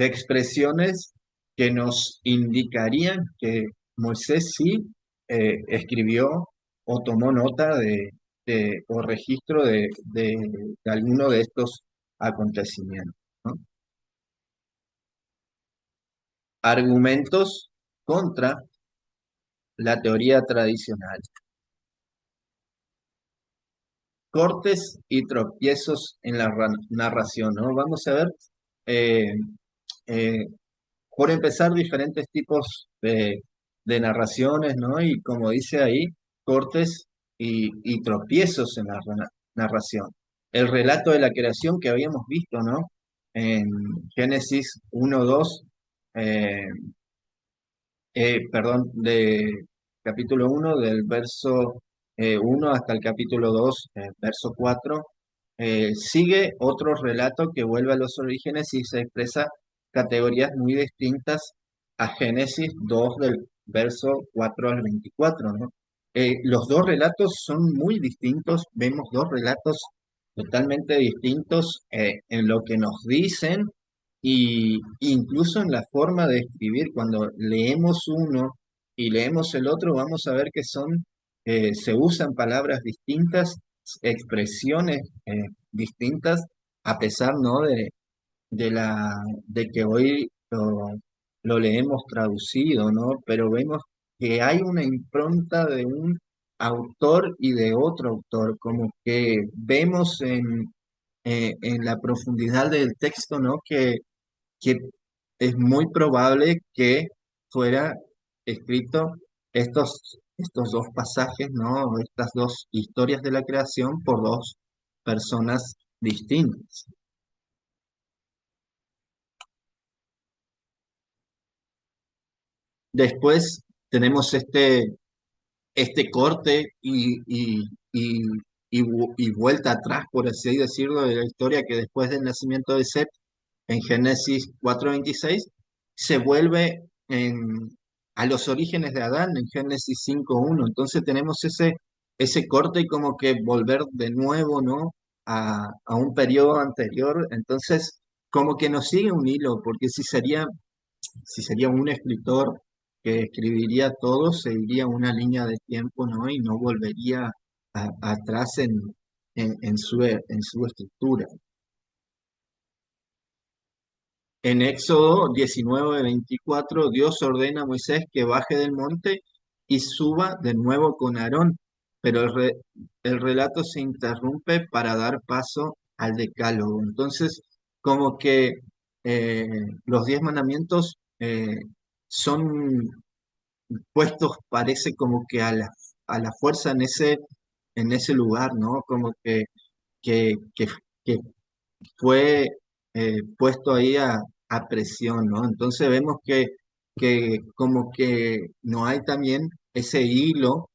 expresiones que nos indicarían que Moisés sí escribió o tomó nota o registro de alguno de estos acontecimientos, ¿no? Argumentos contra la teoría tradicional. Cortes y tropiezos en la narración, ¿no? Vamos a ver, eh, eh, por empezar, diferentes tipos de narraciones, ¿no? Y como dice ahí, cortes y tropiezos en la narración. El relato de la creación que habíamos visto, ¿no? En Génesis 1:2, eh, perdón, de capítulo 1, del verso 1 hasta el capítulo 2, verso 4, sigue otro relato que vuelve a los orígenes y se expresa categorías muy distintas a Génesis 2 del verso 4 al 24, ¿no? Los dos relatos son muy distintos, vemos dos relatos totalmente distintos en lo que nos dicen y incluso en la forma de escribir. Cuando leemos uno y leemos el otro, vamos a ver que se usan palabras distintas, expresiones distintas, a pesar, ¿no? de que hoy lo leemos traducido, ¿no? Pero vemos que hay una impronta de un autor y de otro autor, como que vemos en la profundidad del texto, ¿no? Que es muy probable que fuera escrito estos estos dos pasajes, ¿no? Estas dos historias de la creación por dos personas distintas. Después tenemos este corte y vuelta atrás, por así decirlo, de la historia que después del nacimiento de Seth, en Génesis 4:26, se vuelve a los orígenes de Adán en Génesis 5:1. Entonces tenemos ese corte y como que volver de nuevo, ¿no? A un periodo anterior. Entonces, como que nos sigue un hilo, porque si sería un escritor que escribiría todo, seguiría una línea de tiempo, ¿no? Y no volvería atrás en su escritura. En Éxodo 19:24, Dios ordena a Moisés que baje del monte y suba de nuevo con Aarón, pero el relato se interrumpe para dar paso al decálogo. Entonces, como que eh, los 10 mandamientos son puestos, parece como que a la fuerza en ese lugar, ¿no? Como que fue puesto ahí a presión, ¿no? Entonces vemos que como que no hay también ese hilo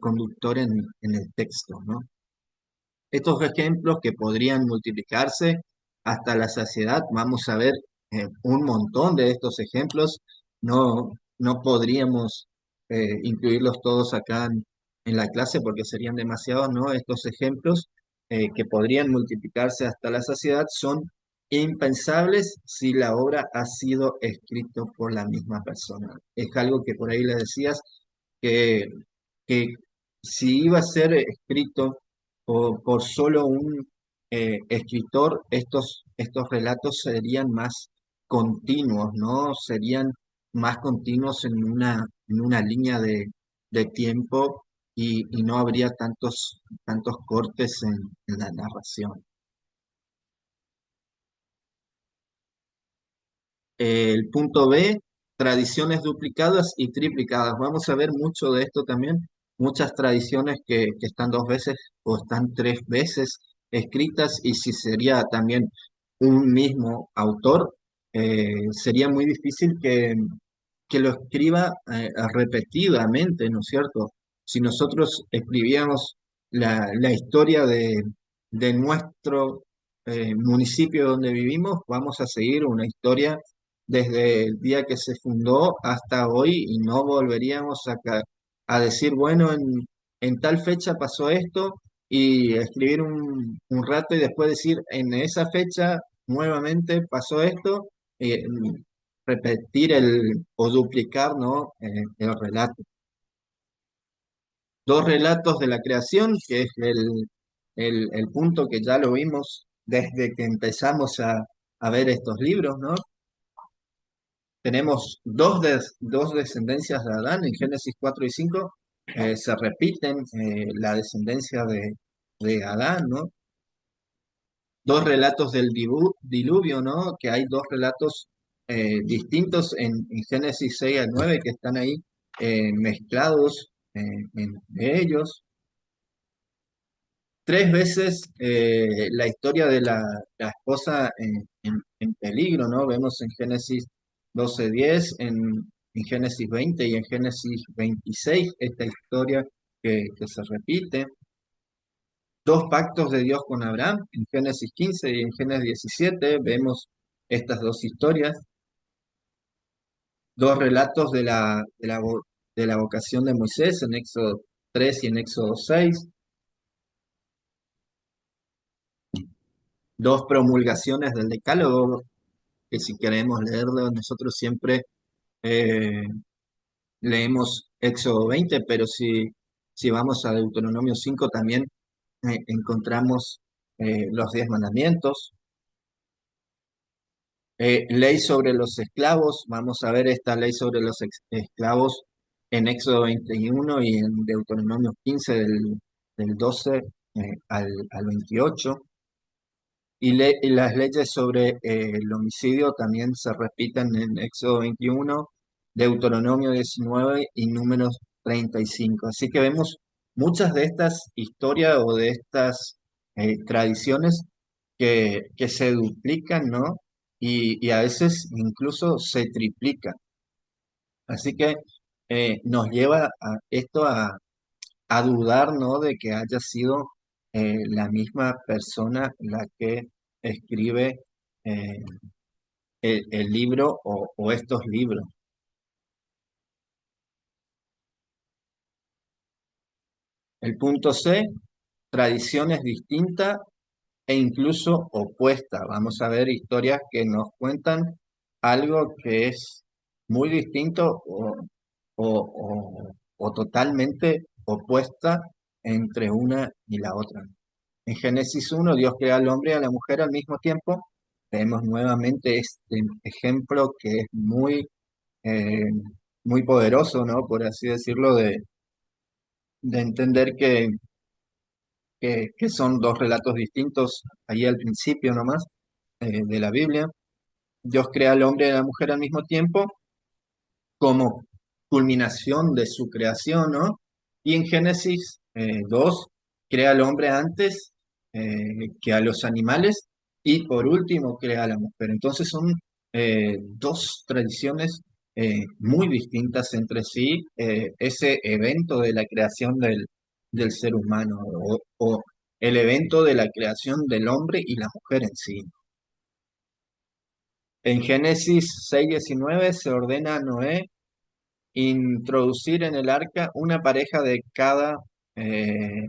conductor en el texto, ¿no? Estos ejemplos que podrían multiplicarse hasta la saciedad, vamos a ver un montón de estos ejemplos, no podríamos incluirlos todos acá en la clase porque serían demasiados, ¿no? Estos ejemplos que podrían multiplicarse hasta la saciedad son impensables si la obra ha sido escrita por la misma persona. Es algo que por ahí le decías que, que si iba a ser escrito por solo un escritor, estos relatos serían más continuos, ¿no? Serían más continuos en una línea de tiempo y no habría tantos cortes en la narración. El punto B, tradiciones duplicadas y triplicadas. Vamos a ver mucho de esto también, muchas tradiciones que están 2 veces o están 3 veces escritas y si sería también un mismo autor, sería muy difícil que lo escriba repetidamente, ¿no es cierto? Si nosotros escribíamos la historia de nuestro municipio donde vivimos, vamos a seguir una historia desde el día que se fundó hasta hoy y no volveríamos a decir, bueno, en tal fecha pasó esto y escribir un rato y después decir, en esa fecha nuevamente pasó esto. Repetir o duplicar, ¿no? El relato. Dos relatos de la creación, que es el punto que ya lo vimos desde que empezamos a ver estos libros, ¿no? Tenemos dos descendencias de Adán en Génesis 4 y 5, se repiten la descendencia de Adán, ¿no? Dos relatos del diluvio, ¿no? Que hay dos relatos distintos en Génesis 6 al 9 que están ahí mezclados entre ellos. 3 veces la historia de la esposa en peligro, ¿no? Vemos en Génesis 12:10, en Génesis 20 y en Génesis 26 esta historia que se repite. Dos pactos de Dios con Abraham, en Génesis 15 y en Génesis 17 vemos estas dos historias. Dos relatos de la vocación de Moisés en Éxodo 3 y en Éxodo 6. Dos promulgaciones del Decálogo, que si queremos leerlo, nosotros siempre eh, leemos Éxodo 20, pero si vamos a Deuteronomio 5 también encontramos los 10 mandamientos. Ley sobre los esclavos, vamos a ver esta ley sobre los esclavos en Éxodo 21 y en Deuteronomio 15 del 12 al 28. Y las leyes sobre el homicidio también se repiten en Éxodo 21, Deuteronomio 19 y Números 35. Así que vemos muchas de estas historias o de estas tradiciones que se duplican, ¿no? Y a veces incluso se triplican. Así que nos lleva a esto a dudar, ¿no? De que haya sido la misma persona la que escribe eh, el libro o estos libros. El punto C, tradiciones distintas e incluso opuestas. Vamos a ver historias que nos cuentan algo que es muy distinto o totalmente opuesta entre una y la otra. En Génesis 1, Dios crea al hombre y a la mujer al mismo tiempo. Vemos nuevamente este ejemplo que es eh, muy poderoso, ¿no? Por así decirlo, de entender que son dos relatos distintos ahí al principio nomás de la Biblia. Dios crea al hombre y a la mujer al mismo tiempo como culminación de su creación, ¿no? Y en Génesis 2 crea al hombre antes que a los animales y por último crea a la mujer. Entonces son dos tradiciones muy distintas entre sí, ese evento de la creación del ser humano o el evento de la creación del hombre y la mujer en sí. En Génesis 6:19 se ordena a Noé introducir en el arca una pareja de cada eh,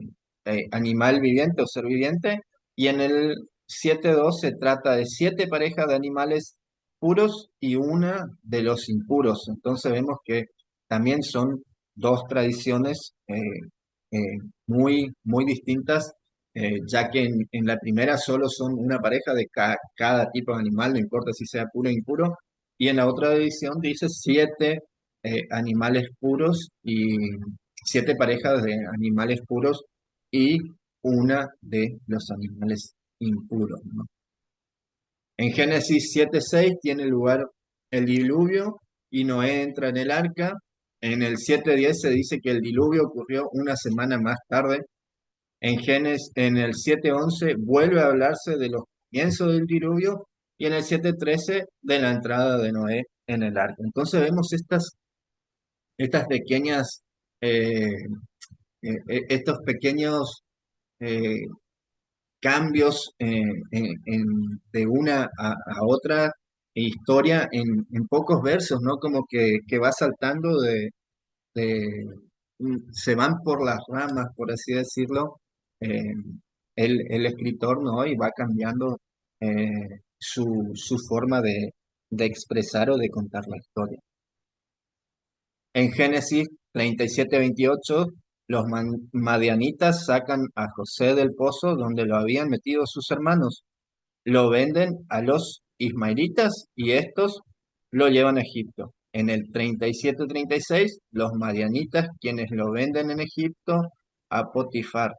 animal viviente o ser viviente, y en el 7.2 se trata de siete parejas de animales puros y una de los impuros. Entonces vemos que también son dos tradiciones muy distintas, ya que en la primera solo son una pareja de cada tipo de animal, no importa si sea puro o impuro, y en la otra edición dice siete animales puros y siete parejas de animales puros y una de los animales impuros, ¿no? En Génesis 7:6 tiene lugar el diluvio y Noé entra en el arca. En el 7:10 se dice que el diluvio ocurrió una semana más tarde. En el 7:11 vuelve a hablarse de los comienzos del diluvio y en el 7:13 de la entrada de Noé en el arca. Entonces vemos estas pequeñas, eh, estos pequeños eh, cambios de una a otra historia en pocos versos, ¿no? Como que va saltando de- se van por las ramas, por así decirlo, eh, el escritor, ¿no? Y va cambiando su forma de expresar o de contar la historia. En Génesis 37:28, los madianitas sacan a José del pozo donde lo habían metido sus hermanos, lo venden a los ismaelitas y estos lo llevan a Egipto. En el 37:36, los madianitas quienes lo venden en Egipto a Potifar.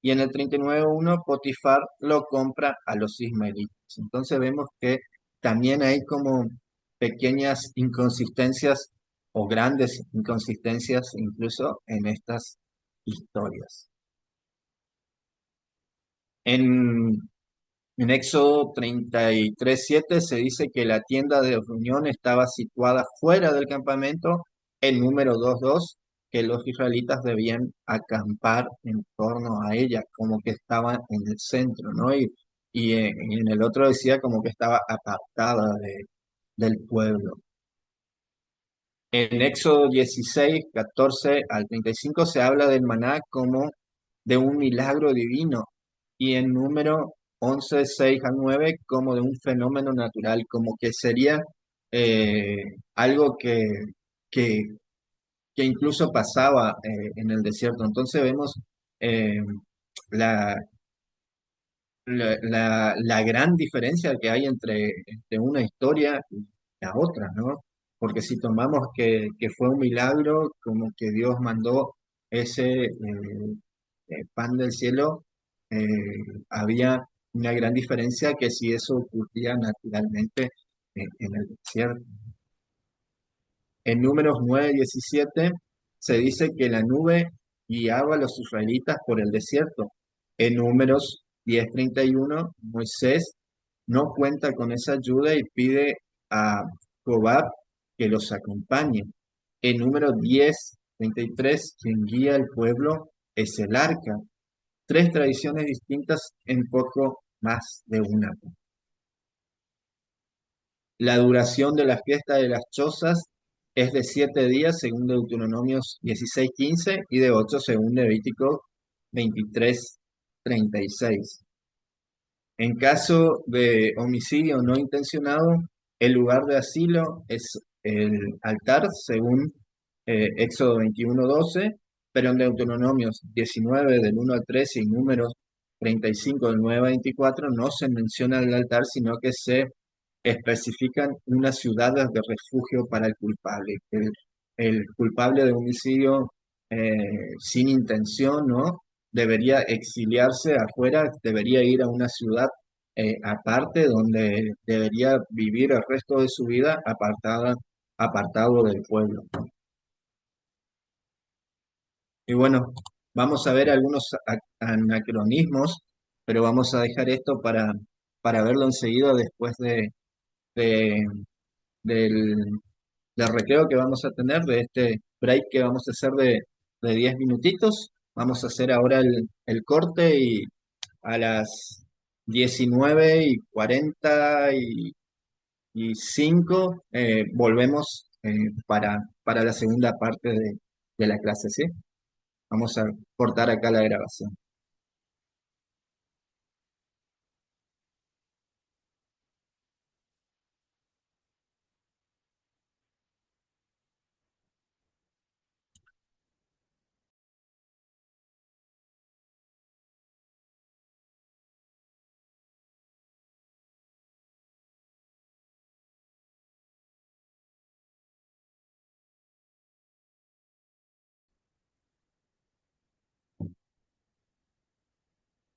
Y en el 39:1, Potifar lo compra a los ismaelitas. Entonces vemos que también hay como pequeñas inconsistencias o grandes inconsistencias incluso en estas historias. En, en Éxodo 33:7 se dice que la tienda de reunión estaba situada fuera del campamento, el número 2:2, que los israelitas debían acampar en torno a ella, como que estaba en el centro, ¿no? Y en el otro decía como que estaba apartada del pueblo. En Éxodo 16:14 al 35 se habla del maná como de un milagro divino y en número 11:6 al 9 como de un fenómeno natural, como que sería eh, algo que, que incluso pasaba en el desierto. Entonces vemos eh, la, la gran diferencia que hay entre una historia y la otra, ¿no? Porque si tomamos que fue un milagro, como que Dios mandó ese pan del cielo, eh, había una gran diferencia que si eso ocurría naturalmente en el desierto. En Números 9:17 se dice que la nube guiaba a los israelitas por el desierto. En Números 10:31, Moisés no cuenta con esa ayuda y pide a Jobab que los acompañe. En Números 10:33, quien guía al pueblo es el arca. Tres tradiciones distintas en poco más de una. La duración de la fiesta de las chozas es de 7 días según Deuteronomios 16:15 y de 8 según Levítico 23:36. En caso de homicidio no intencionado, el lugar de asilo es el altar según Éxodo 21:12, pero en Deuteronomios 19 del 1 al 13 y Números 35 del 9 al 24 no se menciona el altar, sino que se especifican unas ciudades de refugio para el culpable. El culpable de homicidio sin intención, ¿no? Debería exiliarse afuera, debería ir a una ciudad aparte donde debería vivir el resto de su vida apartado del pueblo. Y bueno, vamos a ver algunos anacronismos, pero vamos a dejar esto para verlo enseguida después de- del, del recreo que vamos a tener, de este break que vamos a hacer de 10 minutitos. Vamos a hacer ahora el corte y a las 19:45 volvemos para la segunda parte de la clase, ¿sí? Vamos a cortar acá la grabación.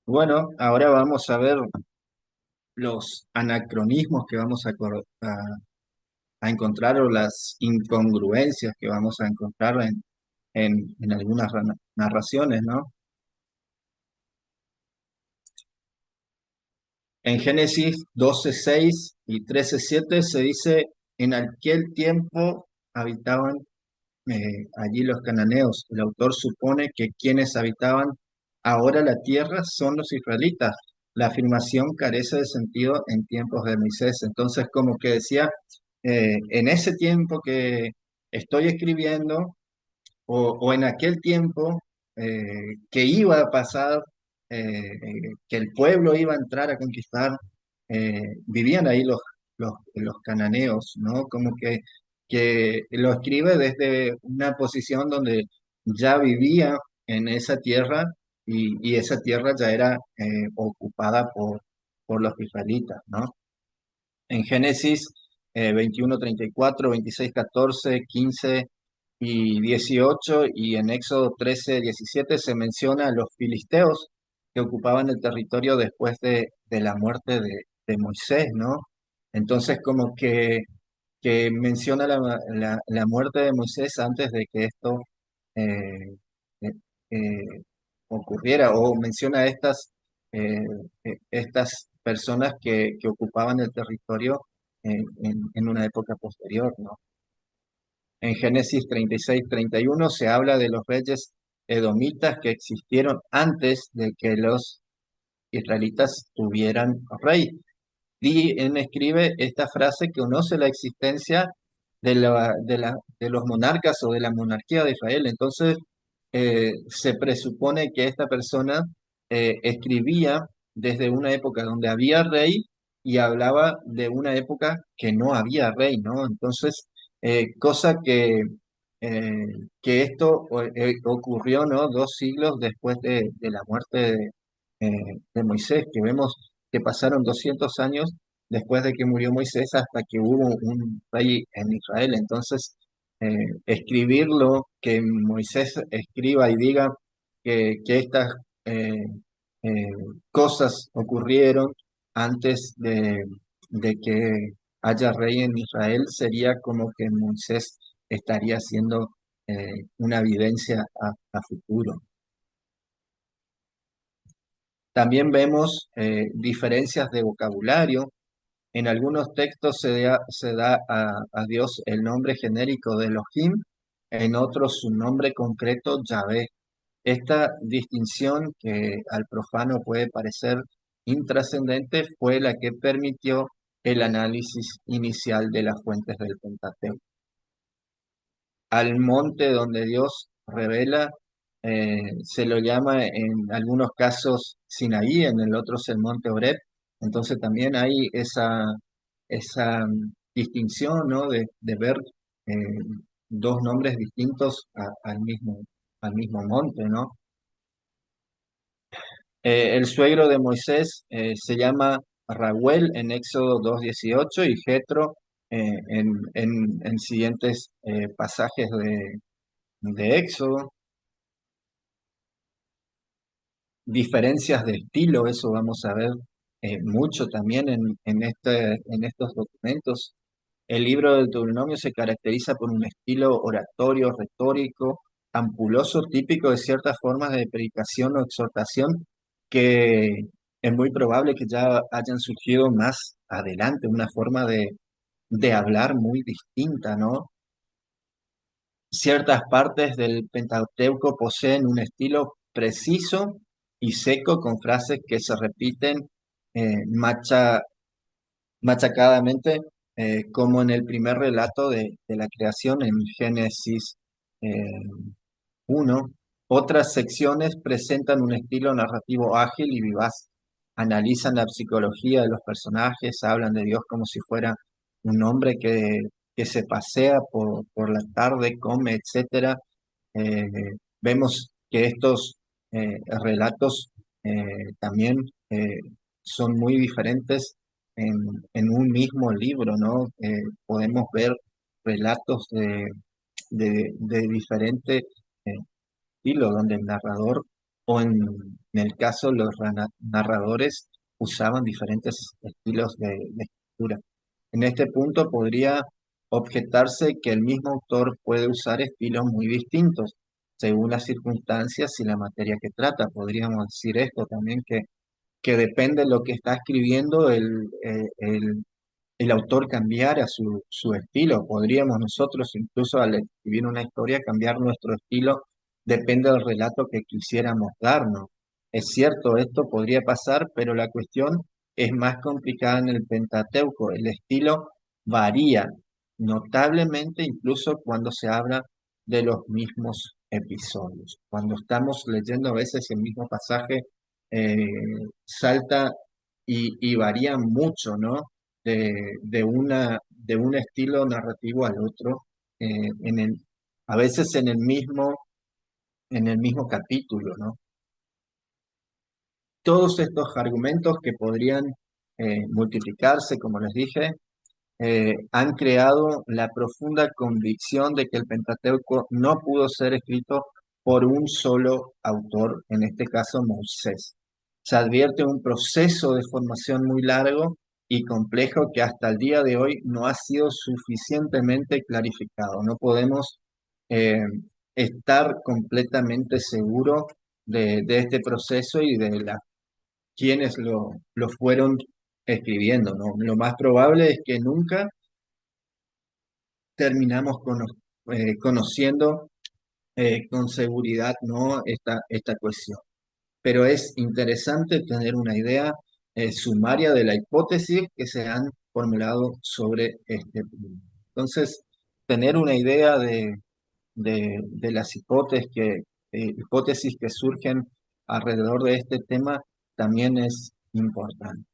Bueno, ahora vamos a ver los anacronismos que vamos a encontrar o las incongruencias que vamos a encontrar en algunas narraciones, ¿no? En Génesis 12:6 y 13:7 se dice, en aquel tiempo habitaban allí los cananeos. El autor supone que quienes habitaban ahora la tierra son los israelitas. La afirmación carece de sentido en tiempos de Moisés. Entonces, como que decía, en ese tiempo que estoy escribiendo, o en aquel tiempo que iba a pasar, que el pueblo iba a entrar a conquistar, vivían ahí los cananeos, ¿no? Como que lo escribe desde una posición donde ya vivía en esa tierra y esa tierra ya era ocupada por los israelitas, ¿no? En Génesis 21:34, 26:14, 15 y 18 y en Éxodo 13:17 se menciona a los filisteos que ocupaban el territorio después de la muerte de Moisés, ¿no? Entonces como que menciona la muerte de Moisés antes de que esto eh, eh, eh, ocurriera, o menciona eh, estas personas que ocupaban el territorio en una época posterior, ¿no? En Génesis 36:31 se habla de los reyes edomitas que existieron antes de que los israelitas tuvieran rey. Él escribe esta frase que conoce la existencia de los monarcas o de la monarquía de Israel. Entonces, se presupone que esta persona escribía desde una época donde había rey y hablaba de una época que no había rey, ¿no? Entonces, cosa eh, que esto ocurrió, ¿no? 2 siglos después de la muerte de Moisés, que vemos que pasaron 200 años después de que murió Moisés hasta que hubo un rey en Israel. Entonces, escribirlo, que Moisés escriba y diga que estas eh, eh, cosas ocurrieron antes de que haya rey en Israel, sería como que Moisés estaría siendo una evidencia a futuro. También vemos diferencias de vocabulario. En algunos textos se da a Dios el nombre genérico de Elohim, en otros su nombre concreto, Yahvé. Esta distinción, que al profano puede parecer intrascendente, fue la que permitió el análisis inicial de las fuentes del Pentateuco. Al monte donde Dios revela, se lo llama en algunos casos Sinaí, en el otro es el monte Horeb. Entonces también hay esa distinción, ¿no? De ver eh, dos nombres distintos al mismo monte, ¿no? El suegro de Moisés se llama Raguel en Éxodo 2:18 y Jetro en siguientes pasajes de Éxodo. Diferencias de estilo, eso vamos a ver mucho también en estos documentos. El libro del Deuteronomio se caracteriza por un estilo oratorio, retórico, ampuloso, típico de ciertas formas de predicación o exhortación que es muy probable que ya hayan surgido más adelante, una forma de hablar muy distinta, ¿no? Ciertas partes del Pentateuco poseen un estilo preciso y seco con frases que se repiten machacadamente, como en el primer relato de la creación en Génesis eh, 1. Otras secciones presentan un estilo narrativo ágil y vivaz. Analizan la psicología de los personajes, hablan de Dios como si fuera un hombre que se pasea por la tarde, come, etcétera. Eh, Vemos que estos relatos también eh, son muy diferentes en, en un mismo libro, ¿no? Podemos ver relatos de diferente estilo, donde el narrador o en el caso los narradores usaban diferentes estilos de escritura. En este punto podría objetarse que el mismo autor puede usar estilos muy distintos según las circunstancias y la materia que trata. Podríamos decir esto también, que depende de lo que está escribiendo el autor cambiara su estilo. Podríamos nosotros incluso al escribir una historia cambiar nuestro estilo, depende del relato que quisiéramos darnos. Es cierto, esto podría pasar, pero la cuestión es más complicada en el Pentateuco. El estilo varía notablemente incluso cuando se habla de los mismos episodios. Cuando estamos leyendo a veces el mismo pasaje, eh, salta y varía mucho, ¿no? De un estilo narrativo al otro, en a veces en el mismo capítulo, ¿no? Todos estos argumentos que podrían multiplicarse, como les dije, han creado la profunda convicción de que el Pentateuco no pudo ser escrito por un solo autor, en este caso Moisés. Se advierte un proceso de formación muy largo y complejo que hasta el día de hoy no ha sido suficientemente clarificado. No podemos eh, estar completamente seguros de este proceso y de quienes lo fueron escribiendo, ¿no? Lo más probable es que nunca terminamos conociendo con seguridad, ¿no? Esta cuestión. Pero es interesante tener una idea sumaria de la hipótesis que se han formulado sobre este punto. Entonces, tener una idea de las hipótesis que surgen alrededor de este tema también es importante.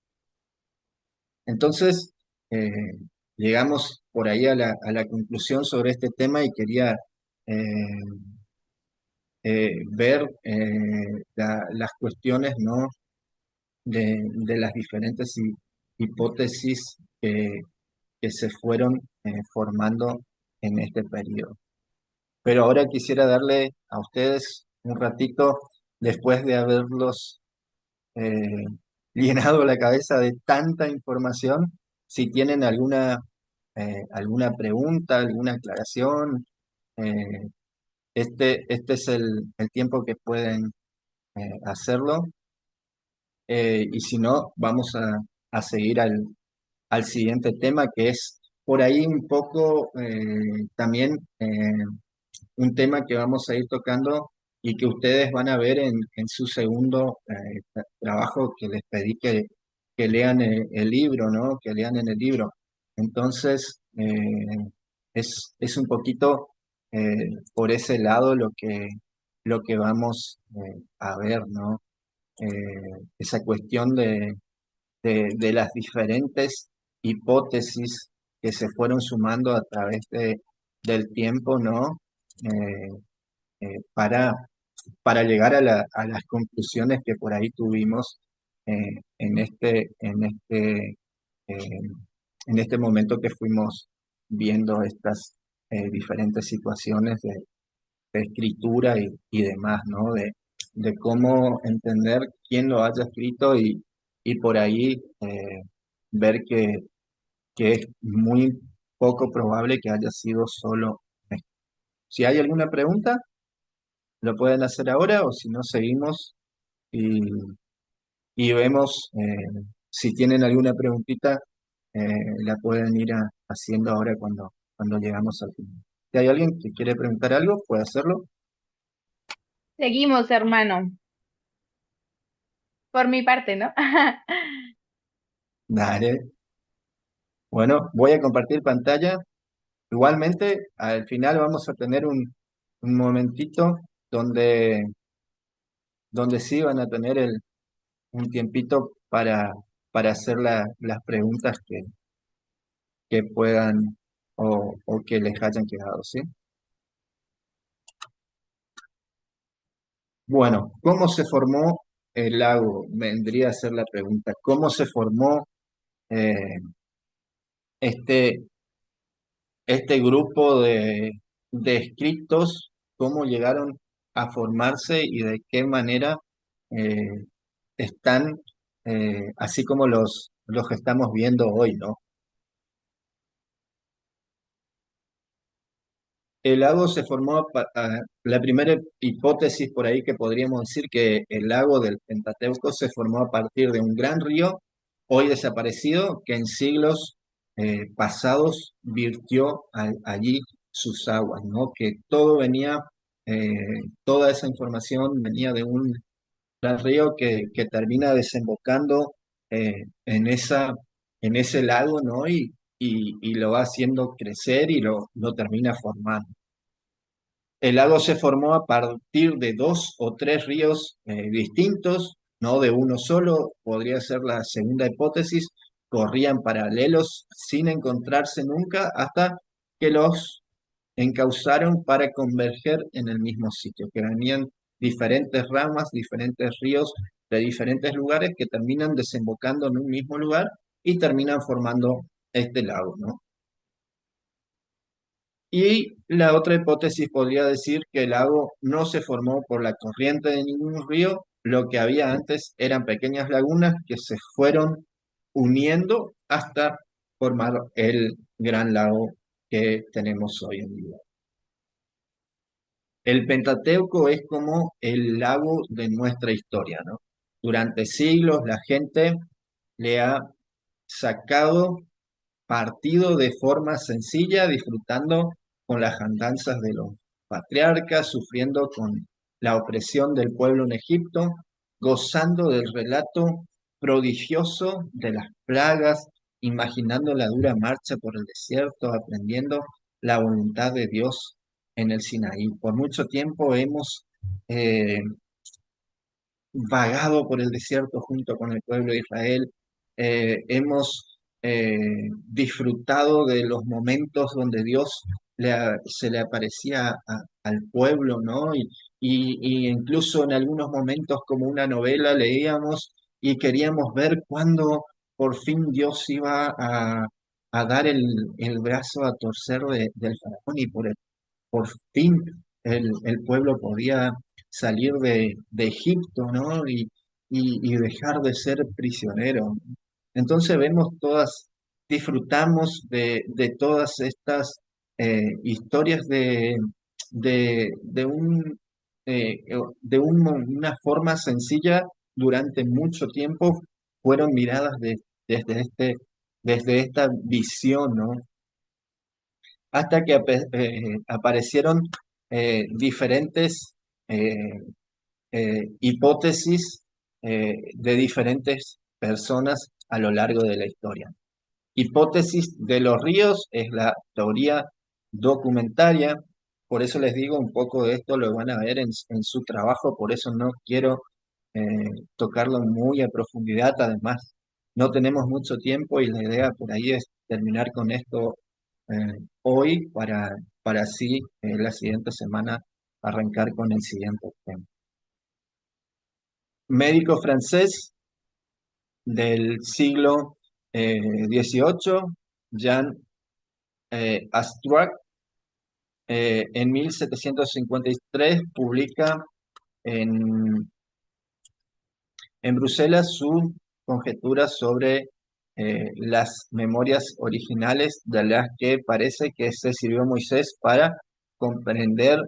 Entonces, eh, llegamos por ahí a la conclusión sobre este tema y quería eh, ver las cuestiones, ¿no? De las diferentes hipótesis que se fueron formando en este periodo. Pero ahora quisiera darle a ustedes un ratito, después de haberlos eh, llenado la cabeza de tanta información, si tienen alguna pregunta, alguna aclaración, este es el tiempo que pueden hacerlo. Y si no, vamos a seguir al siguiente tema, que es por ahí un poco también un tema que vamos a ir tocando y que ustedes van a ver en su segundo trabajo que les pedí que lean el libro, ¿no? Que lean en el libro. Entonces, es un poquito por ese lado lo que vamos a ver, ¿no? Esa cuestión de las diferentes hipótesis que se fueron sumando a través del tiempo, ¿no? Eh, para, para llegar a las conclusiones que por ahí tuvimos en eh, en este momento que fuimos viendo estas diferentes situaciones de escritura y demás, ¿no? De cómo entender quién lo haya escrito y por ahí ver que es muy poco probable que haya sido solo esto. Si hay alguna pregunta, lo pueden hacer ahora o si no, seguimos y, y vemos si tienen alguna preguntita, la pueden ir haciendo ahora cuando llegamos al final. Si hay alguien que quiere preguntar algo, puede hacerlo. Seguimos, hermano, por mi parte, ¿no? Dale. Bueno, voy a compartir pantalla. Igualmente, al final vamos a tener un momentito donde, donde sí van a tener un tiempito para hacer las preguntas que puedan o que les hayan quedado, ¿sí? Bueno, ¿cómo se formó el lago? Vendría a ser la pregunta. ¿Cómo se formó eh, este, este grupo de escritos? ¿Cómo llegaron a formarse y de qué manera eh, están así como los que estamos viendo hoy, ¿no? El lago se formó, la primera hipótesis por ahí que podríamos decir que el lago del Pentateuco se formó a partir de un gran río, hoy desaparecido, que en siglos pasados virtió allí sus aguas, ¿no? Que todo venía, toda esa información venía de un gran río que termina desembocando en ese lago, ¿no? Y lo va haciendo crecer y lo termina formando. El lago se formó a partir de dos o tres ríos distintos, no de uno solo, podría ser la segunda hipótesis, corrían paralelos sin encontrarse nunca hasta que los encauzaron para converger en el mismo sitio, que venían diferentes ramas, diferentes ríos de diferentes lugares que terminan desembocando en un mismo lugar y terminan formando este lago, ¿no? Y la otra hipótesis podría decir que el lago no se formó por la corriente de ningún río, lo que había antes eran pequeñas lagunas que se fueron uniendo hasta formar el gran lago que tenemos hoy en día. El Pentateuco es como el lago de nuestra historia, ¿no? Durante siglos la gente le ha sacado partido de forma sencilla, disfrutando con las andanzas de los patriarcas, sufriendo con la opresión del pueblo en Egipto, gozando del relato prodigioso de las plagas, imaginando la dura marcha por el desierto, aprendiendo la voluntad de Dios en el Sinaí. Por mucho tiempo hemos eh, vagado por el desierto junto con el pueblo de Israel, hemos disfrutado de los momentos donde Dios se le aparecía al pueblo, ¿no? Y incluso en algunos momentos como una novela leíamos y queríamos ver cuándo por fin Dios iba a dar el brazo a torcer del faraón y por fin el pueblo podía salir de Egipto, ¿no? Y dejar de ser prisionero. Entonces vemos todas, disfrutamos de todas estas historias de un, una forma sencilla durante mucho tiempo fueron miradas desde desde esta visión, ¿no? Hasta que aparecieron diferentes eh, hipótesis de diferentes personas a lo largo de la historia. Hipótesis de los ríos es la teoría documentaria, por eso les digo un poco de esto, lo van a ver en su trabajo, por eso no quiero tocarlo muy a profundidad, además no tenemos mucho tiempo y la idea por ahí es terminar con esto hoy para así la siguiente semana arrancar con el siguiente tema. Médico francés del siglo XVIII, Jean Astruc, en 1753 publica en, en Bruselas su conjetura sobre las memorias originales de las que parece que se sirvió Moisés para comprender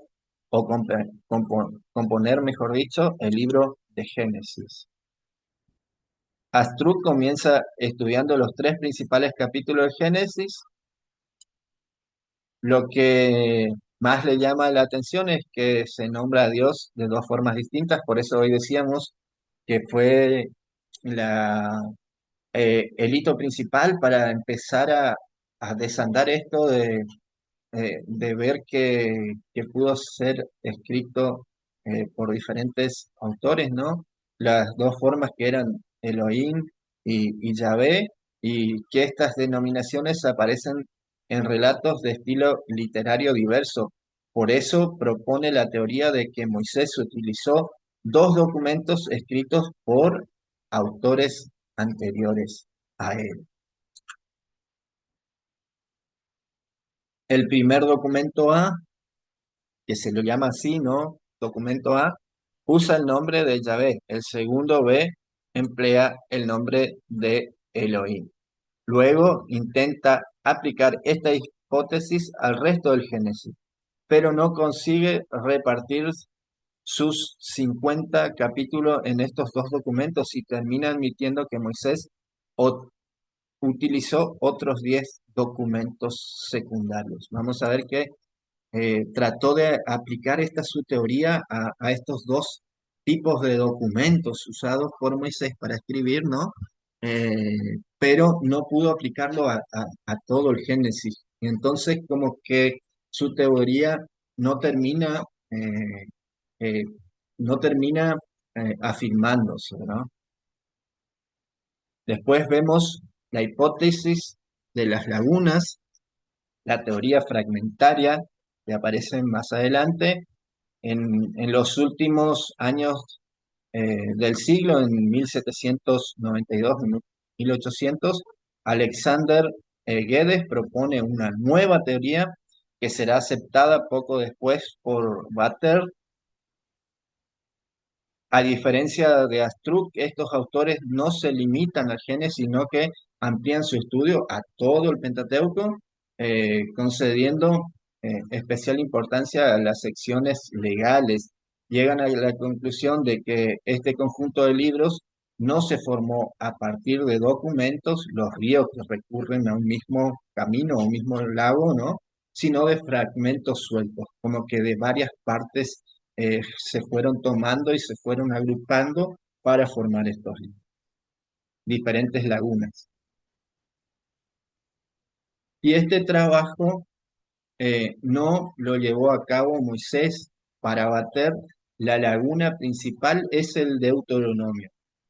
o componer, mejor dicho, el libro de Génesis. Astruc comienza estudiando los tres principales capítulos de Génesis. Lo que más le llama la atención es que se nombra a Dios de dos formas distintas, por eso hoy decíamos que fue la, el hito principal para empezar a desandar esto de ver que pudo ser escrito por diferentes autores, ¿no? Las dos formas que eran Elohim y Yahvé, y que estas denominaciones aparecen en relatos de estilo literario diverso. Por eso propone la teoría de que Moisés utilizó dos documentos escritos por autores anteriores a él. El primer documento A, que se lo llama así, ¿no? Documento A, usa el nombre de Yahvé. El segundo B emplea el nombre de Elohim. Luego intenta aplicar esta hipótesis al resto del Génesis, pero no consigue repartir sus 50 capítulos en estos dos documentos y termina admitiendo que Moisés utilizó otros 10 documentos secundarios. Vamos a ver que trató de aplicar esta su teoría a estos dos tipos de documentos usados por Moisés para escribir, ¿no? Pero no pudo aplicarlo a todo el Génesis. Y entonces como que su teoría no termina, eh, eh, no termina afirmándose, ¿no? Después vemos la hipótesis de las lagunas, la teoría fragmentaria, que aparece más adelante, en los últimos años del siglo, en 1792, 1800, Alexander Guedes propone una nueva teoría que será aceptada poco después por Vater. A diferencia de Astruc, estos autores no se limitan al Génesis, sino que amplían su estudio a todo el Pentateuco, concediendo especial importancia a las secciones legales. Llegan a la conclusión de que este conjunto de libros no se formó a partir de documentos, los ríos que recurren a un mismo camino, a un mismo lago, ¿no? Sino de fragmentos sueltos, como que de varias partes se fueron tomando y se fueron agrupando para formar estos diferentes lagunas. Y este trabajo no lo llevó a cabo Moisés para bater. La laguna principal es el Deuteronomio,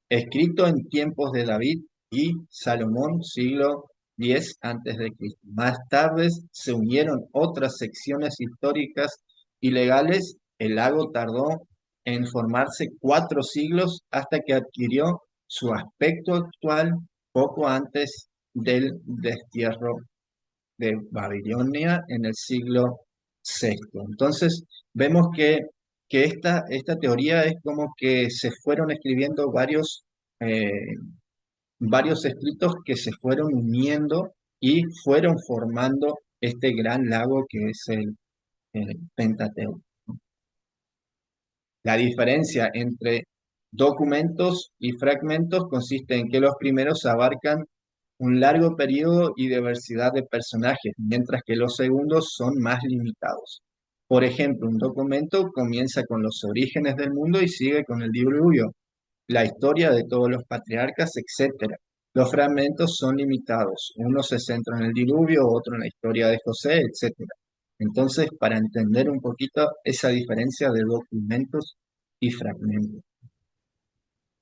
escrito en tiempos de David y Salomón, siglo X antes de Cristo. Más tarde se unieron otras secciones históricas y legales. El lago tardó en formarse 4 siglos hasta que adquirió su aspecto actual poco antes del destierro de Babilonia en el siglo VI. Entonces, vemos que esta teoría es como que se fueron escribiendo eh, varios escritos que se fueron uniendo y fueron formando este gran lago que es Pentateuco. La diferencia entre documentos y fragmentos consiste en que los primeros abarcan un largo periodo y diversidad de personajes, mientras que los segundos son más limitados. Por ejemplo, un documento comienza con los orígenes del mundo y sigue con el diluvio, la historia de todos los patriarcas, etcétera. Los fragmentos son limitados. Uno se centra en el diluvio, otro en la historia de José, etcétera. Entonces, para entender un poquito esa diferencia de documentos y fragmentos.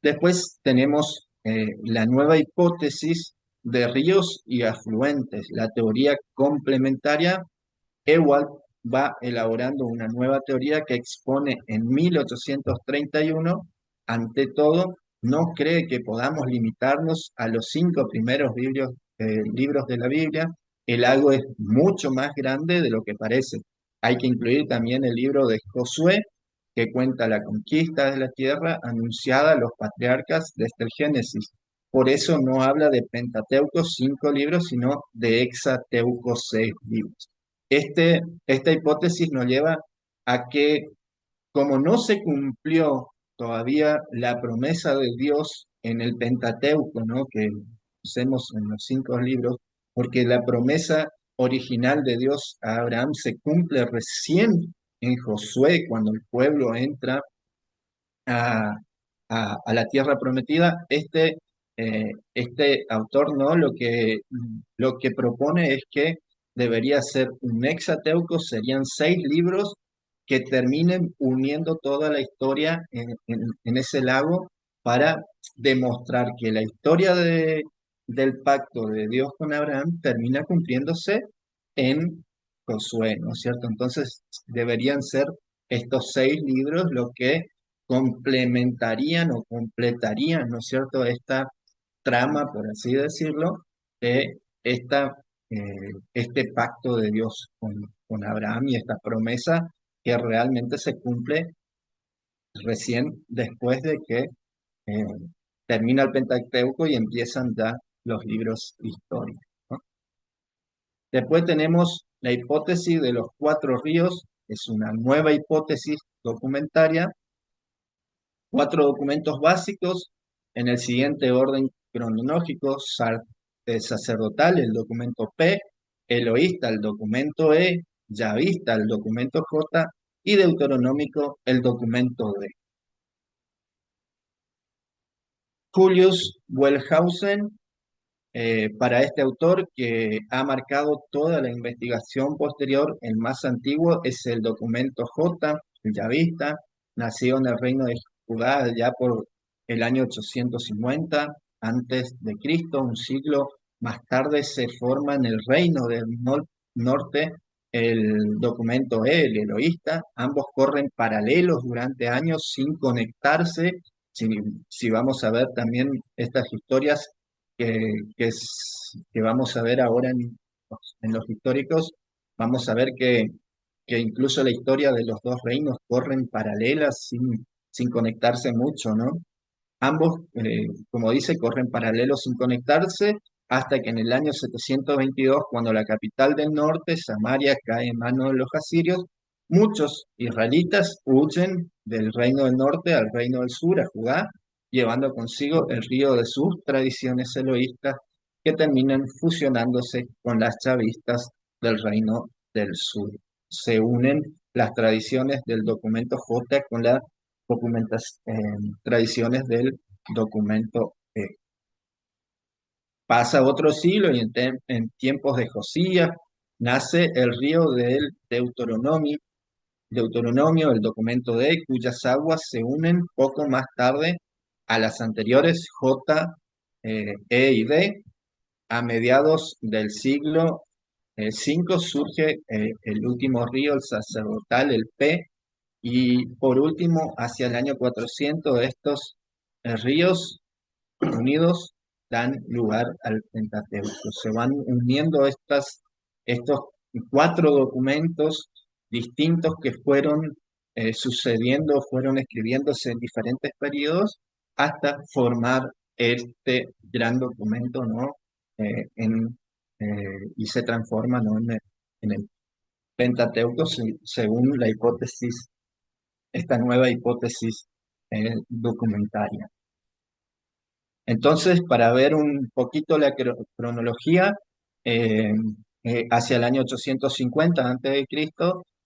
Después tenemos la nueva hipótesis de ríos y afluentes, la teoría complementaria. Ewald va elaborando una nueva teoría que expone en 1831, ante todo, no cree que podamos limitarnos a los 5 primeros libros de la Biblia. El lago es mucho más grande de lo que parece. Hay que incluir también el libro de Josué, que cuenta la conquista de la tierra anunciada a los patriarcas desde el Génesis. Por eso no habla de Pentateuco, 5 libros, sino de Hexateuco, 6 libros. Esta hipótesis nos lleva a que, como no se cumplió todavía la promesa de Dios en el Pentateuco, ¿no? Que conocemos en los 5 libros, porque la promesa original de Dios a Abraham se cumple recién en Josué, cuando el pueblo entra a, a la tierra prometida. Este autor, ¿no? Lo que propone es que debería ser un hexateuco, serían 6 libros que terminen uniendo toda la historia en ese lago, para demostrar que la historia del pacto de Dios con Abraham termina cumpliéndose en Josué, ¿no es cierto? Entonces deberían ser estos 6 libros lo que complementarían o completarían, ¿no es cierto?, esta trama, por así decirlo, de este pacto de Dios con Abraham, y esta promesa que realmente se cumple recién después de que eh, termina el Pentateuco y empiezan ya los libros históricos, ¿no? Después tenemos la hipótesis de los 4 ríos. Es una nueva hipótesis documentaria. 4 documentos básicos en el siguiente orden cronológico: sacerdotal, el documento P; eloísta, el documento E; yavista, el documento J; y deuteronómico, el documento D. Julius Wellhausen, para este autor, que ha marcado toda la investigación posterior, el más antiguo es el documento J, el yavista. Nació en el reino de Judá ya por el año 850 antes de Cristo. Un siglo más tarde se forma en el reino del norte el documento E, el eloísta. Ambos corren paralelos durante años sin conectarse. Si, si vamos a ver también estas historias que vamos a ver ahora en los históricos, vamos a ver que incluso la historia de los dos reinos corren paralelas sin conectarse mucho, ¿no? Ambos, como dice, corren paralelos sin conectarse, hasta que en el año 722, cuando la capital del norte, Samaria, cae en manos de los asirios, muchos israelitas huyen del reino del norte al reino del sur, a Judá, llevando consigo el río de sus tradiciones eloístas, que terminan fusionándose con las chavistas del reino del sur. Se unen las tradiciones del documento J con las tradiciones del documento E. Pasa otro siglo y en tiempos de Josías nace el río del Deuteronomio, el documento D, cuyas aguas se unen poco más tarde a las anteriores J, E y D. A mediados del siglo V surge el último río, el sacerdotal, el P, y por último, hacia el año 400, estos ríos unidos dan lugar al Pentateuco. Se van uniendo estos 4 documentos distintos que fueron sucediendo, fueron escribiéndose en diferentes periodos, hasta formar este gran documento, ¿no? Y se transforma, ¿no? en el Pentateuco según la hipótesis, esta nueva hipótesis documentaria. Entonces, para ver un poquito la cronología, eh, hacia el año 850 a.C.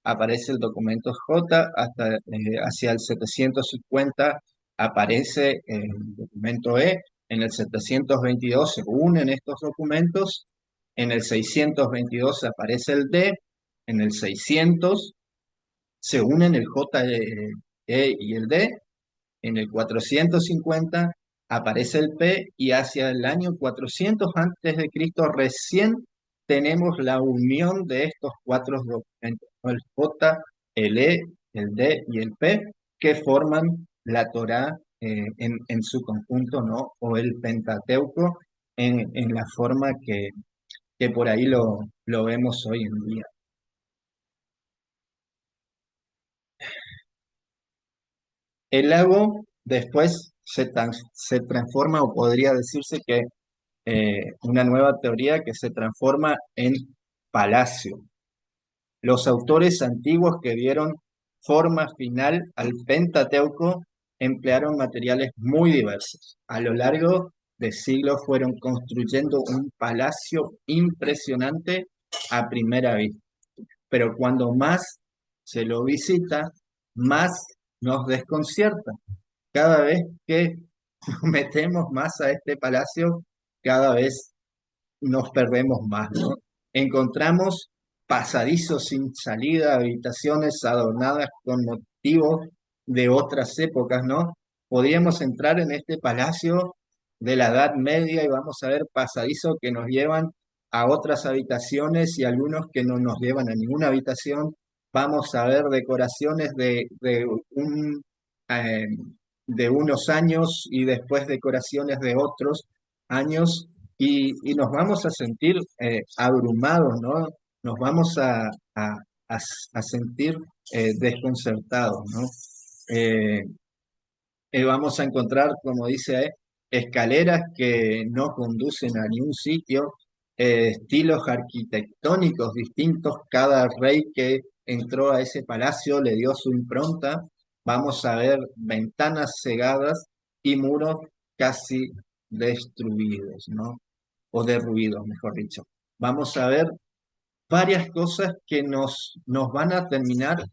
aparece el documento J, hasta hacia el 750 aparece el documento E, en el 722 se unen estos documentos, en el 622 aparece el D, en el 600 se unen el J, E y el D, en el 450 aparece el P y hacia el año 400 antes de Cristo recién tenemos la unión de estos cuatro documentos, ¿no? El J, el E, el D y el P, que forman la Torá en su conjunto, ¿no? O el Pentateuco en la forma que por ahí lo vemos hoy en día. El lago después se transforma, o podría decirse que una nueva teoría que se transforma en palacio. Los autores antiguos que dieron forma final al Pentateuco emplearon materiales muy diversos. A lo largo de siglos fueron construyendo un palacio impresionante a primera vista. Pero cuando más se lo visita, más nos desconcierta. Cada vez que nos metemos más a este palacio, cada vez nos perdemos más, ¿no? Encontramos pasadizos sin salida, habitaciones adornadas con motivos de otras épocas, ¿no? Podríamos entrar en este palacio de la Edad Media y vamos a ver pasadizos que nos llevan a otras habitaciones y algunos que no nos llevan a ninguna habitación. Vamos a ver decoraciones eh, de unos años y después decoraciones de otros años y nos vamos a sentir abrumados, ¿no? Nos vamos a sentir desconcertados, ¿no? Eh, Vamos a encontrar, como dice ahí, escaleras que no conducen a ningún sitio, estilos arquitectónicos distintos. Cada rey que entró a ese palacio le dio su impronta. Vamos a ver ventanas cegadas y muros casi destruidos, ¿no? O derruidos, mejor dicho. Vamos a ver varias cosas que nos van a terminar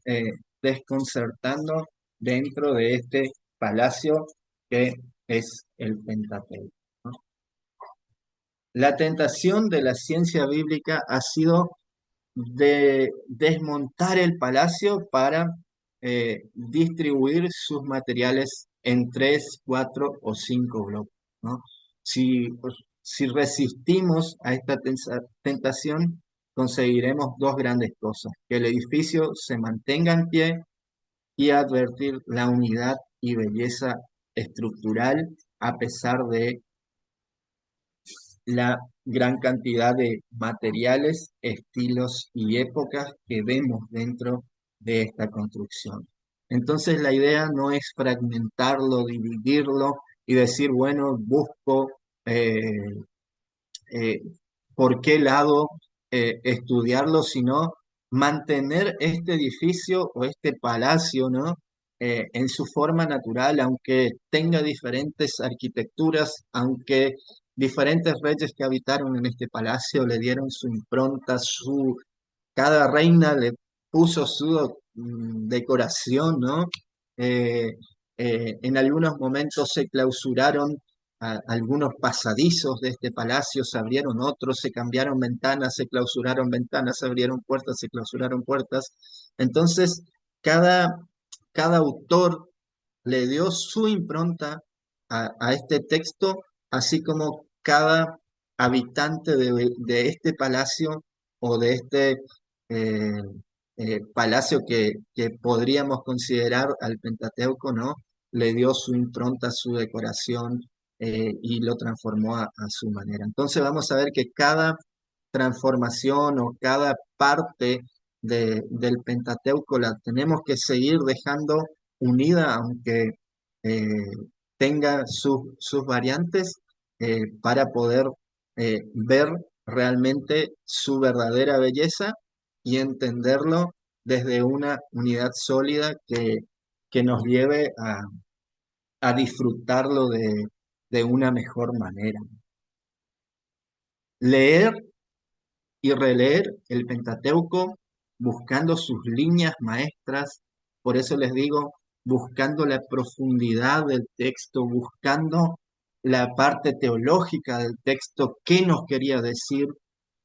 desconcertando dentro de este palacio que es el Pentateuco, ¿no? La tentación de la ciencia bíblica ha sido de desmontar el palacio para distribuir sus materiales en tres, cuatro o cinco bloques, ¿no? Si resistimos a esta tentación, conseguiremos dos grandes cosas: que el edificio se mantenga en pie y advertir la unidad y belleza estructural a pesar de la gran cantidad de materiales, estilos y épocas que vemos dentro de esta construcción. Entonces la idea no es fragmentarlo, dividirlo y decir, bueno, busco eh, por qué lado estudiarlo, sino mantener este edificio o este palacio, ¿no? En su forma natural, aunque tenga diferentes arquitecturas, aunque diferentes reyes que habitaron en este palacio le dieron su impronta, cada reina le puso su decoración, ¿no? Eh, en algunos momentos se clausuraron algunos pasadizos de este palacio, se abrieron otros, se cambiaron ventanas, se clausuraron ventanas, se abrieron puertas, se clausuraron puertas. Entonces, cada, cada autor le dio su impronta a este texto, así como cada habitante de este palacio o de este eh, palacio que podríamos considerar al Pentateuco, ¿no? Le dio su impronta, su decoración y lo transformó a su manera. Entonces vamos a ver que cada transformación o cada parte del Pentateuco la tenemos que seguir dejando unida, aunque eh, tenga sus variantes, para poder ver realmente su verdadera belleza y entenderlo desde una unidad sólida que nos lleve a disfrutarlo de una mejor manera. Leer y releer el Pentateuco buscando sus líneas maestras, por eso les digo, buscando la profundidad del texto, buscando la parte teológica del texto, qué nos quería decir,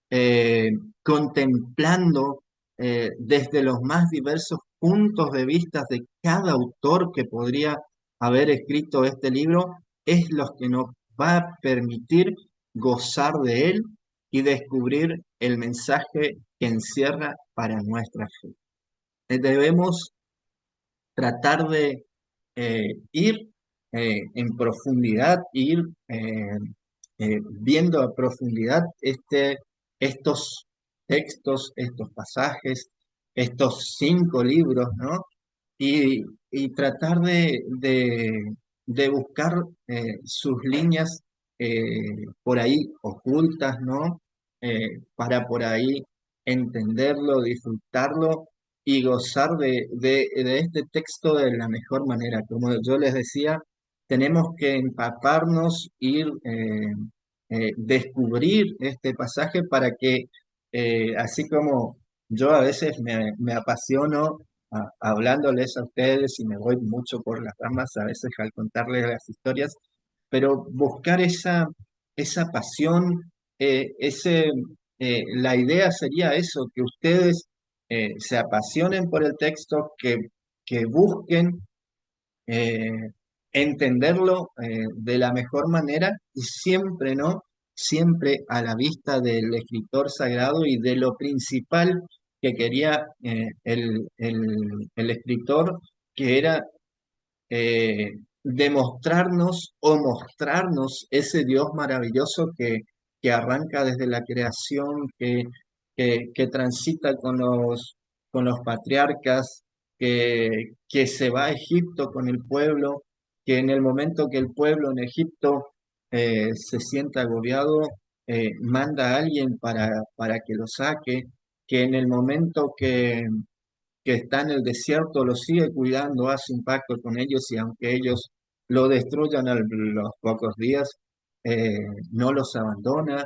eh, contemplando desde los más diversos puntos de vista de cada autor que podría haber escrito este libro, es lo que nos va a permitir gozar de él y descubrir el mensaje que encierra para nuestra fe. Debemos tratar de ir en profundidad, ir viendo a profundidad estos textos, estos pasajes, estos 5 libros, ¿no? Y, y tratar de buscar sus líneas por ahí ocultas, ¿no? Para por ahí entenderlo, disfrutarlo y gozar de este texto de la mejor manera. Como yo les decía, tenemos que empaparnos, ir, descubrir este pasaje para que, así como yo a veces me apasiono hablándoles a ustedes y me voy mucho por las ramas a veces al contarles las historias, pero buscar esa pasión, la idea sería eso, que ustedes se apasionen por el texto, que busquen eh, entenderlo de la mejor manera y siempre, ¿no? Siempre a la vista del escritor sagrado y de lo principal que quería el escritor, que era demostrarnos o mostrarnos ese Dios maravilloso que arranca desde la creación, que transita con los patriarcas, que se va a Egipto con el pueblo, que en el momento que el pueblo en Egipto se sienta agobiado, manda a alguien para que lo saque, que en el momento que está en el desierto, los sigue cuidando, hace un pacto con ellos y aunque ellos lo destruyan a los pocos días, no los abandona,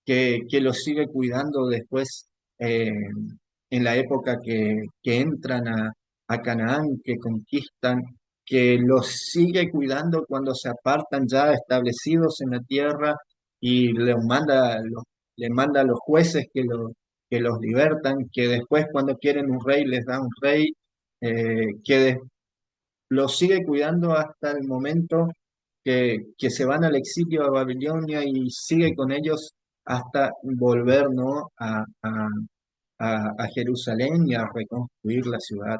que los sigue cuidando después en la época que entran a Canaán, que conquistan, que los sigue cuidando cuando se apartan ya establecidos en la tierra y le manda a los jueces que los libertan, que después cuando quieren un rey les da un rey, los sigue cuidando hasta el momento que se van al exilio a Babilonia y sigue con ellos hasta volver, ¿no? a Jerusalén y a reconstruir la ciudad.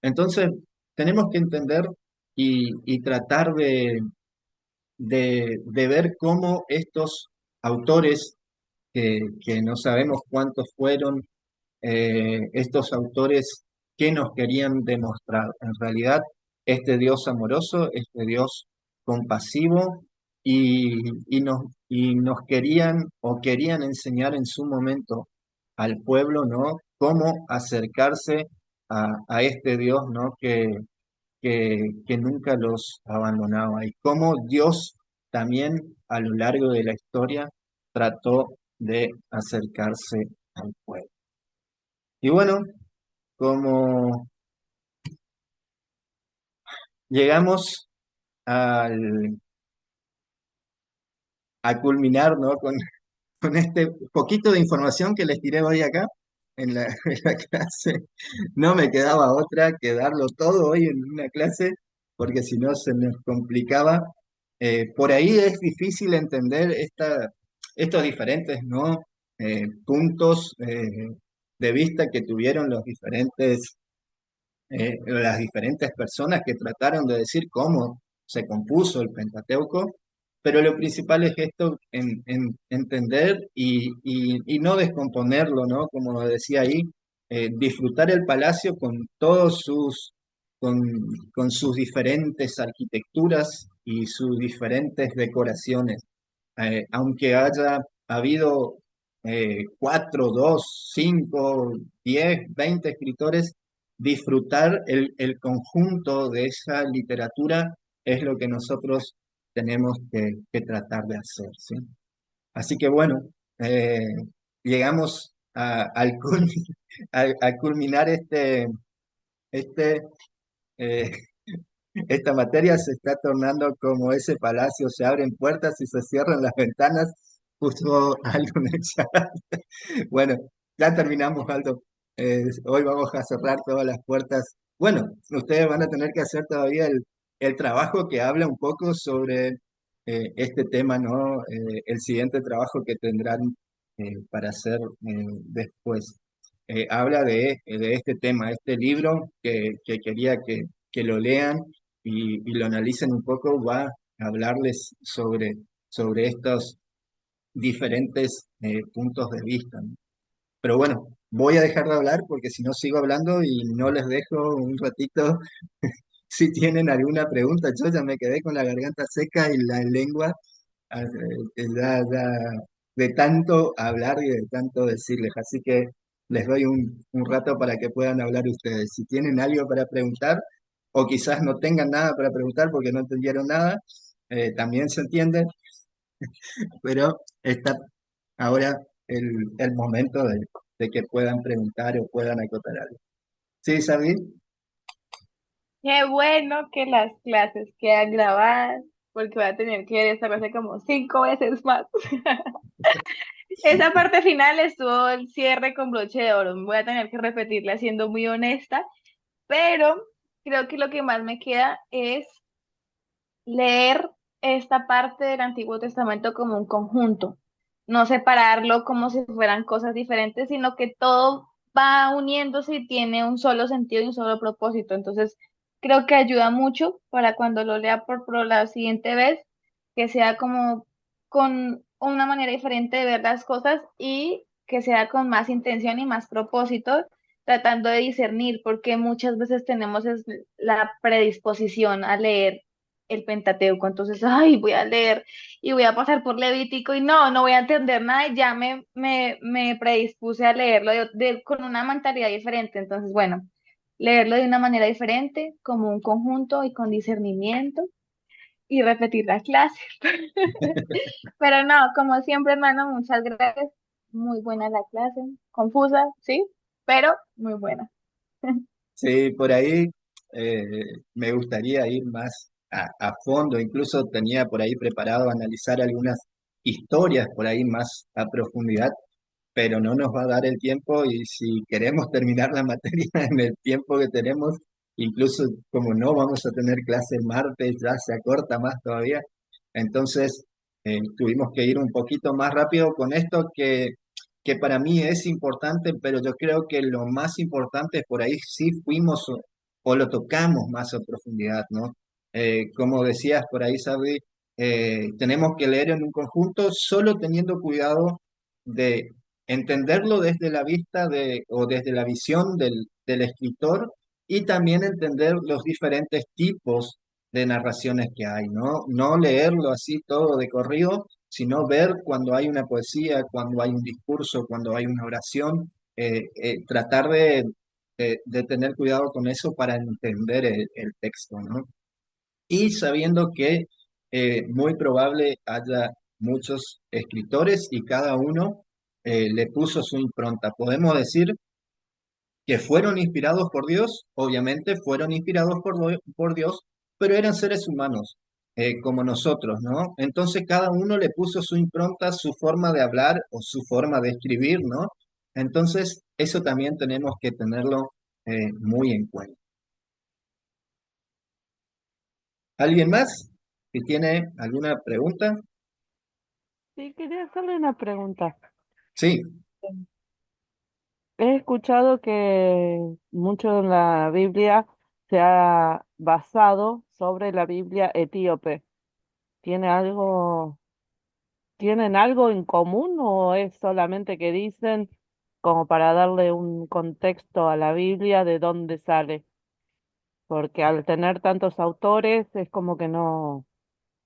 Entonces, tenemos que entender y tratar de ver cómo estos autores, que no sabemos cuántos fueron, estos autores que nos querían demostrar. En realidad, este Dios amoroso, este Dios compasivo, y nos querían o querían enseñar en su momento al pueblo, ¿no? Cómo acercarse a este Dios, ¿no? Que nunca los abandonaba y cómo Dios también a lo largo de la historia trató de acercarse al pueblo. Y bueno, como llegamos al, a culminar, ¿no? con este poquito de información que les tiré hoy acá en la clase, no me quedaba otra que darlo todo hoy en una clase, porque si no se nos complicaba. Por ahí es difícil entender estos diferentes, ¿no? Puntos de vista que tuvieron las diferentes personas que trataron de decir cómo se compuso el Pentateuco, pero lo principal es esto, entender y no descomponerlo, ¿no? Como decía ahí, disfrutar el palacio con con, con sus diferentes arquitecturas y sus diferentes decoraciones. Aunque haya habido cuatro, dos, cinco, 10, 20 escritores, disfrutar el conjunto de esa literatura es lo que nosotros tenemos que tratar de hacer, ¿sí? Así que bueno, eh, llegamos a culminar este, eh, esta materia se está tornando como ese palacio, se abren puertas y se cierran las ventanas, puso algo en el chat. Bueno, ya terminamos, Aldo. Hoy vamos a cerrar todas las puertas. Bueno, ustedes van a tener que hacer todavía el trabajo que habla un poco sobre este tema, ¿no? El siguiente trabajo que tendrán para hacer después. Habla de este tema, este libro que quería que lo lean y lo analicen un poco, va a hablarles sobre estos diferentes puntos de vista, ¿no? Pero bueno, voy a dejar de hablar porque si no sigo hablando y no les dejo un ratito si tienen alguna pregunta. Yo ya me quedé con la garganta seca y la lengua de tanto hablar y de tanto decirles. Así que les doy un rato para que puedan hablar ustedes. Si tienen algo para preguntar o quizás no tengan nada para preguntar porque no entendieron nada, también se entiende, pero está ahora el momento de que puedan preguntar o puedan acotar algo. ¿Sí, Sabine? Qué bueno que las clases quedan grabadas, porque voy a tener que ver esta clase como 5 veces más. Esa parte final estuvo el cierre con broche de oro. Voy a tener que repetirla siendo muy honesta, pero creo que lo que más me queda es leer esta parte del Antiguo Testamento como un conjunto, no separarlo como si fueran cosas diferentes, sino que todo va uniéndose y tiene un solo sentido y un solo propósito. Entonces, creo que ayuda mucho para cuando lo lea por la siguiente vez, que sea como con una manera diferente de ver las cosas y que sea con más intención y más propósito, tratando de discernir, porque muchas veces tenemos la predisposición a leer el Pentateuco. Entonces, ay, voy a leer y voy a pasar por Levítico y no voy a entender nada y ya me predispuse a leerlo con una mentalidad diferente. Entonces, bueno, leerlo de una manera diferente, como un conjunto y con discernimiento y repetir las clases. Pero no, como siempre, hermano, muchas gracias. Muy buena la clase, confusa, sí, pero muy buena. Sí, por ahí eh, me gustaría ir más a fondo, incluso tenía por ahí preparado analizar algunas historias por ahí más a profundidad, pero no nos va a dar el tiempo y si queremos terminar la materia en el tiempo que tenemos, incluso como no vamos a tener clase el martes, ya se acorta más todavía, entonces tuvimos que ir un poquito más rápido con esto que para mí es importante, pero yo creo que lo más importante por ahí sí fuimos o lo tocamos más a profundidad, ¿no? Como decías por ahí, Sabi, tenemos que leer en un conjunto solo teniendo cuidado de entenderlo desde la vista o desde la visión del escritor y también entender los diferentes tipos de narraciones que hay, ¿no? No leerlo así todo de corrido, sino ver cuando hay una poesía, cuando hay un discurso, cuando hay una oración, tratar de tener cuidado con eso para entender el texto, ¿no? Y sabiendo que muy probable haya muchos escritores y cada uno le puso su impronta. Podemos decir que fueron inspirados por Dios, obviamente fueron inspirados por Dios, pero eran seres humanos, como nosotros, ¿no? Entonces cada uno le puso su impronta, su forma de hablar o su forma de escribir, ¿no? Entonces eso también tenemos que tenerlo muy en cuenta. ¿Alguien más que tiene alguna pregunta? Sí, quería hacerle una pregunta. Sí, He escuchado que mucho en la Biblia se ha basado sobre la Biblia etíope. ¿Tiene algo, tienen algo en común o es solamente que dicen como para darle un contexto a la Biblia de dónde sale? Porque al tener tantos autores es como que no,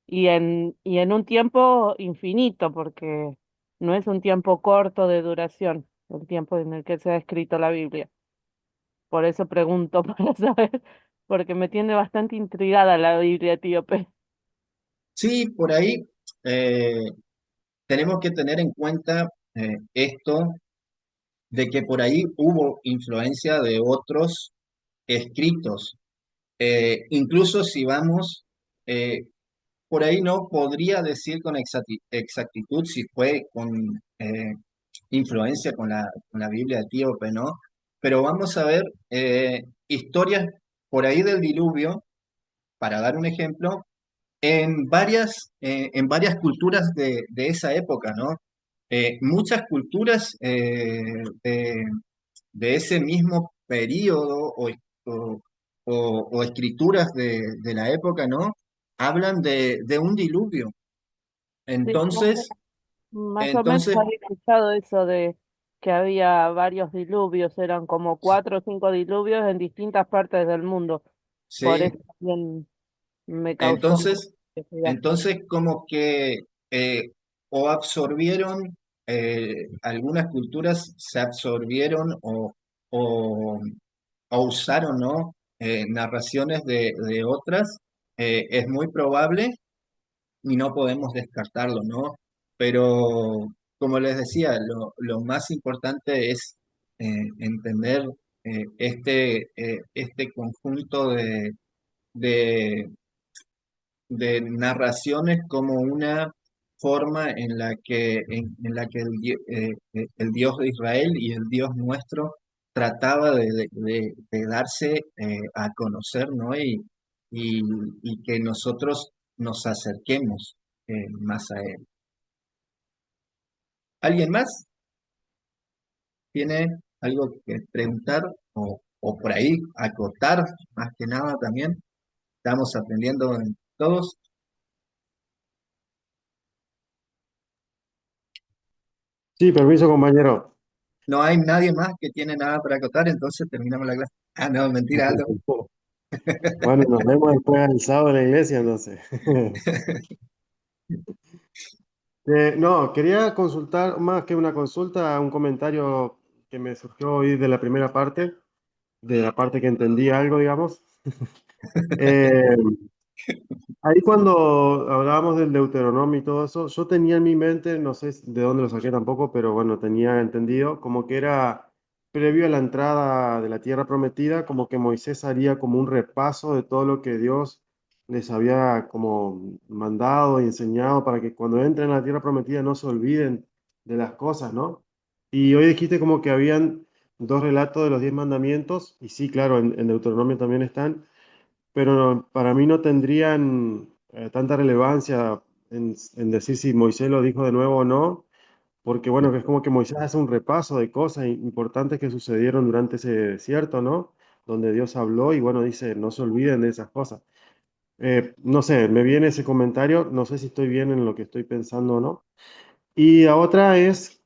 y en un tiempo infinito, porque no es un tiempo corto de duración, el tiempo en el que se ha escrito la Biblia. Por eso pregunto para saber, porque me tiene bastante intrigada la Biblia etíope. Sí, por ahí eh, tenemos que tener en cuenta esto de que por ahí hubo influencia de otros escritos. Incluso si vamos, por ahí no podría decir con exactitud si fue con influencia con la Biblia etíope, ¿no? Pero vamos a ver historias por ahí del diluvio, para dar un ejemplo, en varias culturas de esa época, ¿no? Muchas culturas de ese mismo periodo o escrituras de la época, ¿no? Hablan de un diluvio. Sí, Entonces, más o menos entonces, había escuchado eso de que había varios diluvios, eran como 4 o 5 diluvios en distintas partes del mundo. Por sí, eso también me causó entonces, curiosidad. entonces como que eh, o absorbieron, algunas culturas se absorbieron o, o usaron, ¿no? Narraciones de otras, es muy probable y no podemos descartarlo, ¿no? Pero como les decía, lo más importante es entender este conjunto de, de narraciones como una forma en la que el Dios de Israel y el Dios nuestro trataba de darse a conocer, ¿no? Y, y que nosotros nos acerquemos más a Él. ¿Alguien más tiene algo que preguntar o por ahí acotar, más que nada también? Estamos aprendiendo todos. Sí, permiso, compañero. No hay nadie más que tiene nada para acotar, entonces terminamos la clase. Ah, no, mentira, Aldo. Bueno, nos vemos después el sábado en la iglesia, entonces. No, quería consultar, más que una consulta, un comentario que me surgió hoy de la primera parte, de la parte que entendí algo, digamos. Eh, Ahí cuando hablábamos del Deuteronomio y todo eso, yo tenía en mi mente, no sé de dónde lo saqué tampoco, pero bueno, tenía entendido como que era previo a la entrada de la tierra prometida, como que Moisés haría como un repaso de todo lo que Dios les había como mandado y enseñado para que cuando entren a la tierra prometida no se olviden de las cosas, ¿no? Y hoy dijiste como que habían dos relatos de los 10 mandamientos, y sí, claro, en Deuteronomio también están, pero para mí no tendrían tanta relevancia en decir si Moisés lo dijo de nuevo o no, porque bueno, que es como que Moisés hace un repaso de cosas importantes que sucedieron durante ese desierto, ¿no? Donde Dios habló y bueno, dice, no se olviden de esas cosas. No sé, me viene ese comentario, no sé si estoy bien en lo que estoy pensando o no. Y la otra es,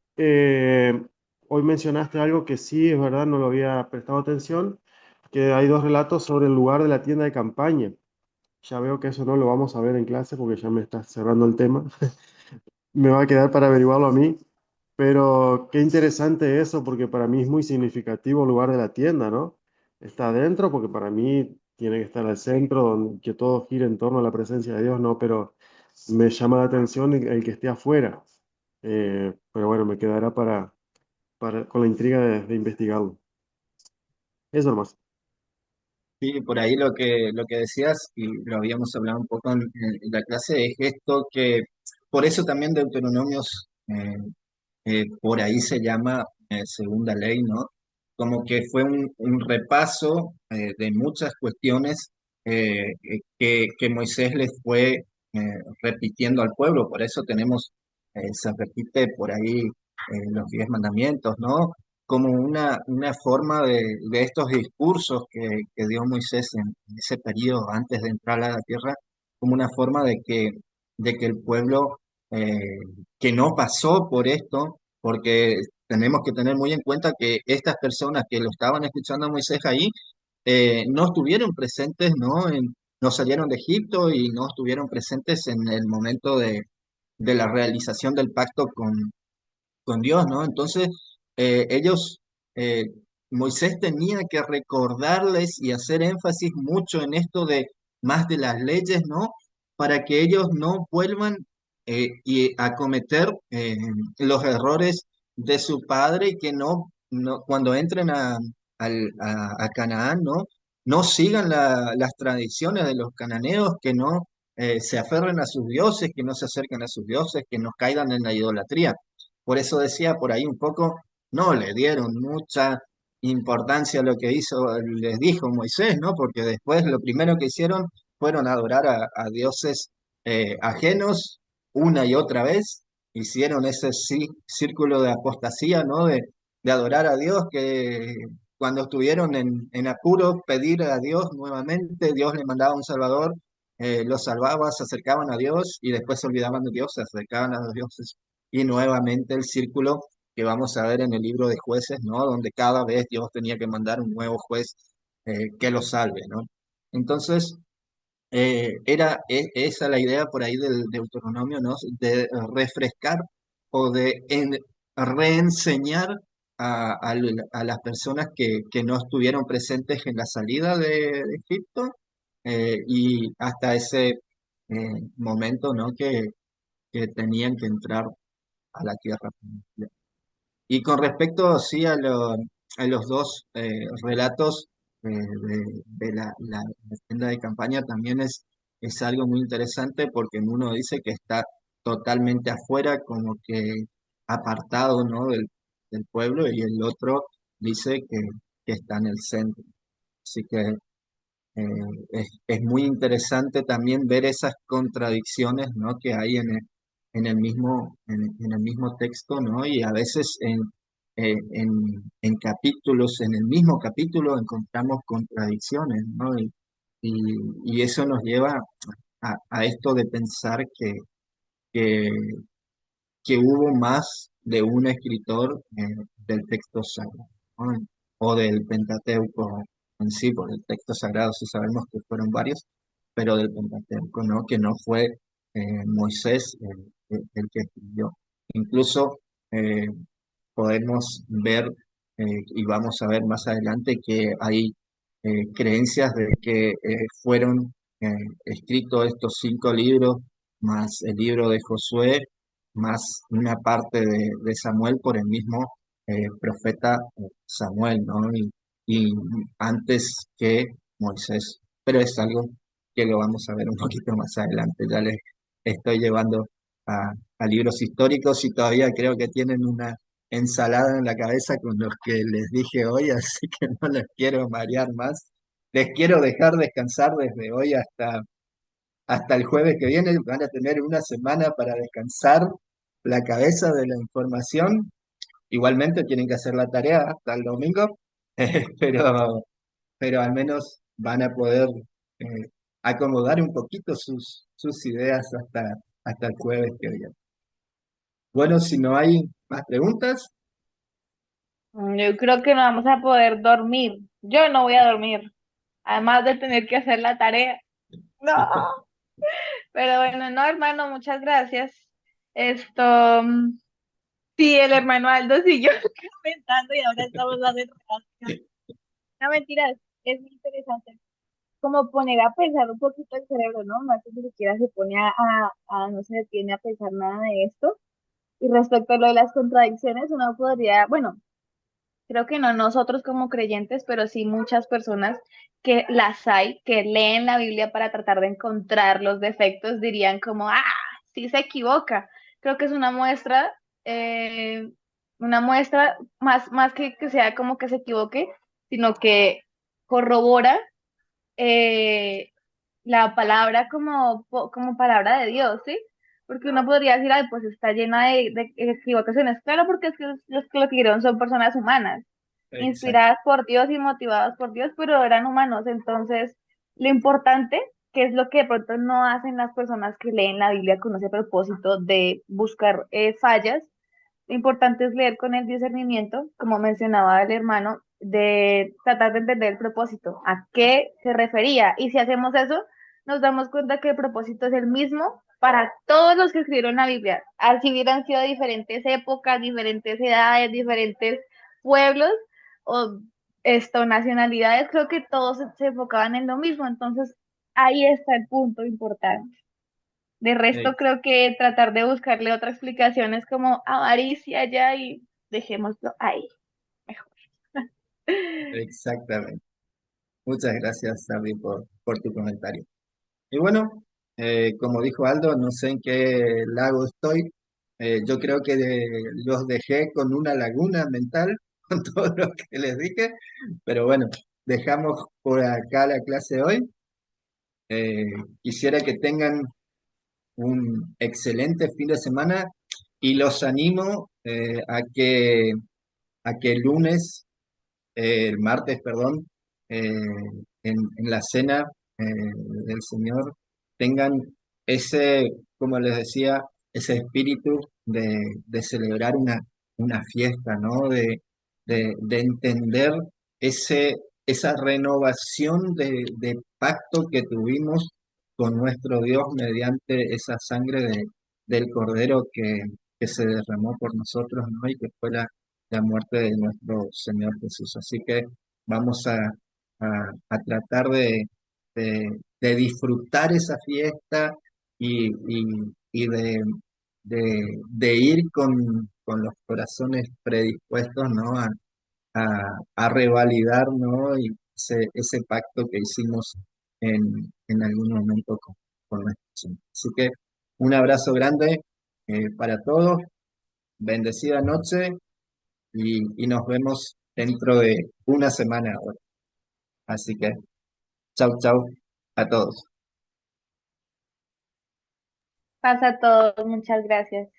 hoy mencionaste algo que sí, es verdad, no lo había prestado atención, que hay dos relatos sobre el lugar de la tienda de campaña. Ya veo que eso no lo vamos a ver en clase porque ya me está cerrando el tema. Me va a quedar para averiguarlo a mí. Pero qué interesante eso, porque para mí es muy significativo el lugar de la tienda, ¿no? Está adentro porque para mí tiene que estar al centro, donde, que todo gire en torno a la presencia de Dios, ¿no? Pero me llama la atención el que esté afuera. Pero bueno, me quedará con la intriga de investigarlo. Eso nomás. Sí, por ahí lo que decías, y lo habíamos hablado un poco en la clase, es esto que, por eso también Deuteronomios, por ahí se llama segunda ley, ¿no? Como que fue un repaso de muchas cuestiones que Moisés les fue repitiendo al pueblo, por eso tenemos, se repite por ahí los 10 mandamientos, ¿no? Como una forma de estos discursos que dio Moisés en ese periodo antes de entrar a la tierra, como una forma de que el pueblo eh, que no pasó por esto, porque tenemos que tener muy en cuenta que estas personas que lo estaban escuchando a Moisés ahí, no estuvieron presentes, ¿no? No salieron de Egipto y no estuvieron presentes en el momento de la realización del pacto con Dios, ¿no? Entonces, ellos, eh, Moisés tenía que recordarles y hacer énfasis mucho en esto de más de las leyes, ¿no? Para que ellos no vuelvan y a cometer los errores de su padre y que cuando entren a Canaán, ¿no? No sigan las tradiciones de los cananeos, que no se aferren a sus dioses, que no se acerquen a sus dioses, que no caigan en la idolatría. Por eso decía por ahí un poco, no le dieron mucha importancia a lo que les dijo Moisés, ¿no? Porque después lo primero que hicieron fueron adorar a dioses ajenos una y otra vez, hicieron ese círculo de apostasía, ¿no? De adorar a Dios, que cuando estuvieron en apuro, pedir a Dios nuevamente, Dios le mandaba un Salvador, los salvaba, se acercaban a Dios y después se olvidaban de Dios, se acercaban a los dioses. Y nuevamente el círculo que vamos a ver en el libro de jueces, ¿no? Donde cada vez Dios tenía que mandar un nuevo juez que los salve, ¿no? Entonces, esa la idea por ahí del Deuteronomio, ¿no? De refrescar o reenseñar a las personas que no estuvieron presentes en la salida de Egipto y hasta ese momento, ¿no? Que tenían que entrar a la tierra prometida. Y con respecto, sí, a los dos relatos de la tienda de campaña, también es algo muy interesante porque uno dice que está totalmente afuera, como que apartado, ¿no? del pueblo, y el otro dice que está en el centro. Así que eh, es muy interesante también ver esas contradicciones, ¿no? Que hay en el mismo texto, ¿no? Y a veces en capítulos, en el mismo capítulo encontramos contradicciones, ¿no? Y eso nos lleva a esto de pensar que, que hubo más de un escritor del texto sagrado, ¿no? O del Pentateuco en sí, por el texto sagrado sí sabemos que fueron varios, pero del Pentateuco, ¿no? Que no fue Moisés el que escribió. Incluso eh, podemos ver, y vamos a ver más adelante, que hay creencias de que fueron escritos estos 5 libros, más el libro de Josué, más una parte de Samuel por el mismo profeta Samuel, ¿no? Y antes que Moisés. Pero es algo que lo vamos a ver un poquito más adelante. Ya les estoy llevando a libros históricos y todavía creo que tienen una ensalada en la cabeza con los que les dije hoy, así que no les quiero marear más. Les quiero dejar descansar desde hoy hasta el jueves que viene. Van a tener una semana para descansar la cabeza de la información. Igualmente tienen que hacer la tarea hasta el domingo, pero, pero al menos van a poder eh, acomodar un poquito sus ideas hasta el jueves que viene. Bueno, si no hay más preguntas, Yo creo que no vamos a poder dormir. Yo no voy a dormir, además de tener que hacer la tarea. No. Pero bueno, no, hermano, muchas gracias. Esto, sí, el hermano Aldo siguió comentando y ahora estamos haciendo. No, mentiras, es muy interesante. Como poner a pensar un poquito el cerebro, ¿no? Más que ni siquiera se pone no se detiene a pensar nada de esto. Y respecto a lo de las contradicciones, uno podría, bueno, creo que no nosotros como creyentes, pero sí muchas personas que las hay, que leen la Biblia para tratar de encontrar los defectos, dirían como, sí se equivoca. Creo que es una muestra más que sea como que se equivoque, sino que corrobora eh, la palabra como palabra de Dios, ¿sí? Porque uno podría decir, ay, pues está llena de equivocaciones. Claro, porque es que los que lo escribieron son personas humanas, exacto. inspiradas por Dios y motivadas por Dios, pero eran humanos. Entonces, lo importante, que es lo que de pronto no hacen las personas que leen la Biblia con ese propósito de buscar fallas, lo importante es leer con el discernimiento, como mencionaba el hermano, de tratar de entender el propósito, a qué se refería. Y si hacemos eso, nos damos cuenta que el propósito es el mismo para todos los que escribieron la Biblia. Así hubieran sido diferentes épocas, diferentes edades, diferentes pueblos o nacionalidades, creo que todos se enfocaban en lo mismo. Entonces, ahí está el punto importante. De resto, Ex- creo que tratar de buscarle otra explicación es como avaricia ya y dejémoslo ahí. Mejor. Exactamente. Muchas gracias, Sabri, por tu comentario. Y bueno, como dijo Aldo, no sé en qué lago estoy. Yo creo que los dejé con una laguna mental con todo lo que les dije, pero bueno, dejamos por acá la clase de hoy. Eh, Quisiera que tengan un excelente fin de semana y los animo a que el martes, perdón, en la cena del Señor, tengan ese, como les decía, ese espíritu de celebrar una fiesta, ¿no? De entender ese, esa renovación de pacto que tuvimos con nuestro Dios mediante esa sangre del Cordero que se derramó por nosotros, ¿no? Y que fue la muerte de nuestro Señor Jesús. Así que vamos a tratar de disfrutar esa fiesta y de ir con los corazones predispuestos, ¿no? A revalidar, ¿no? Y ese pacto que hicimos en, en algún momento con nuestro Señor. Así que un abrazo grande para todos, bendecida noche y nos vemos dentro de una semana ahora. Así que chau, chau a todos. Pasa todo, muchas gracias.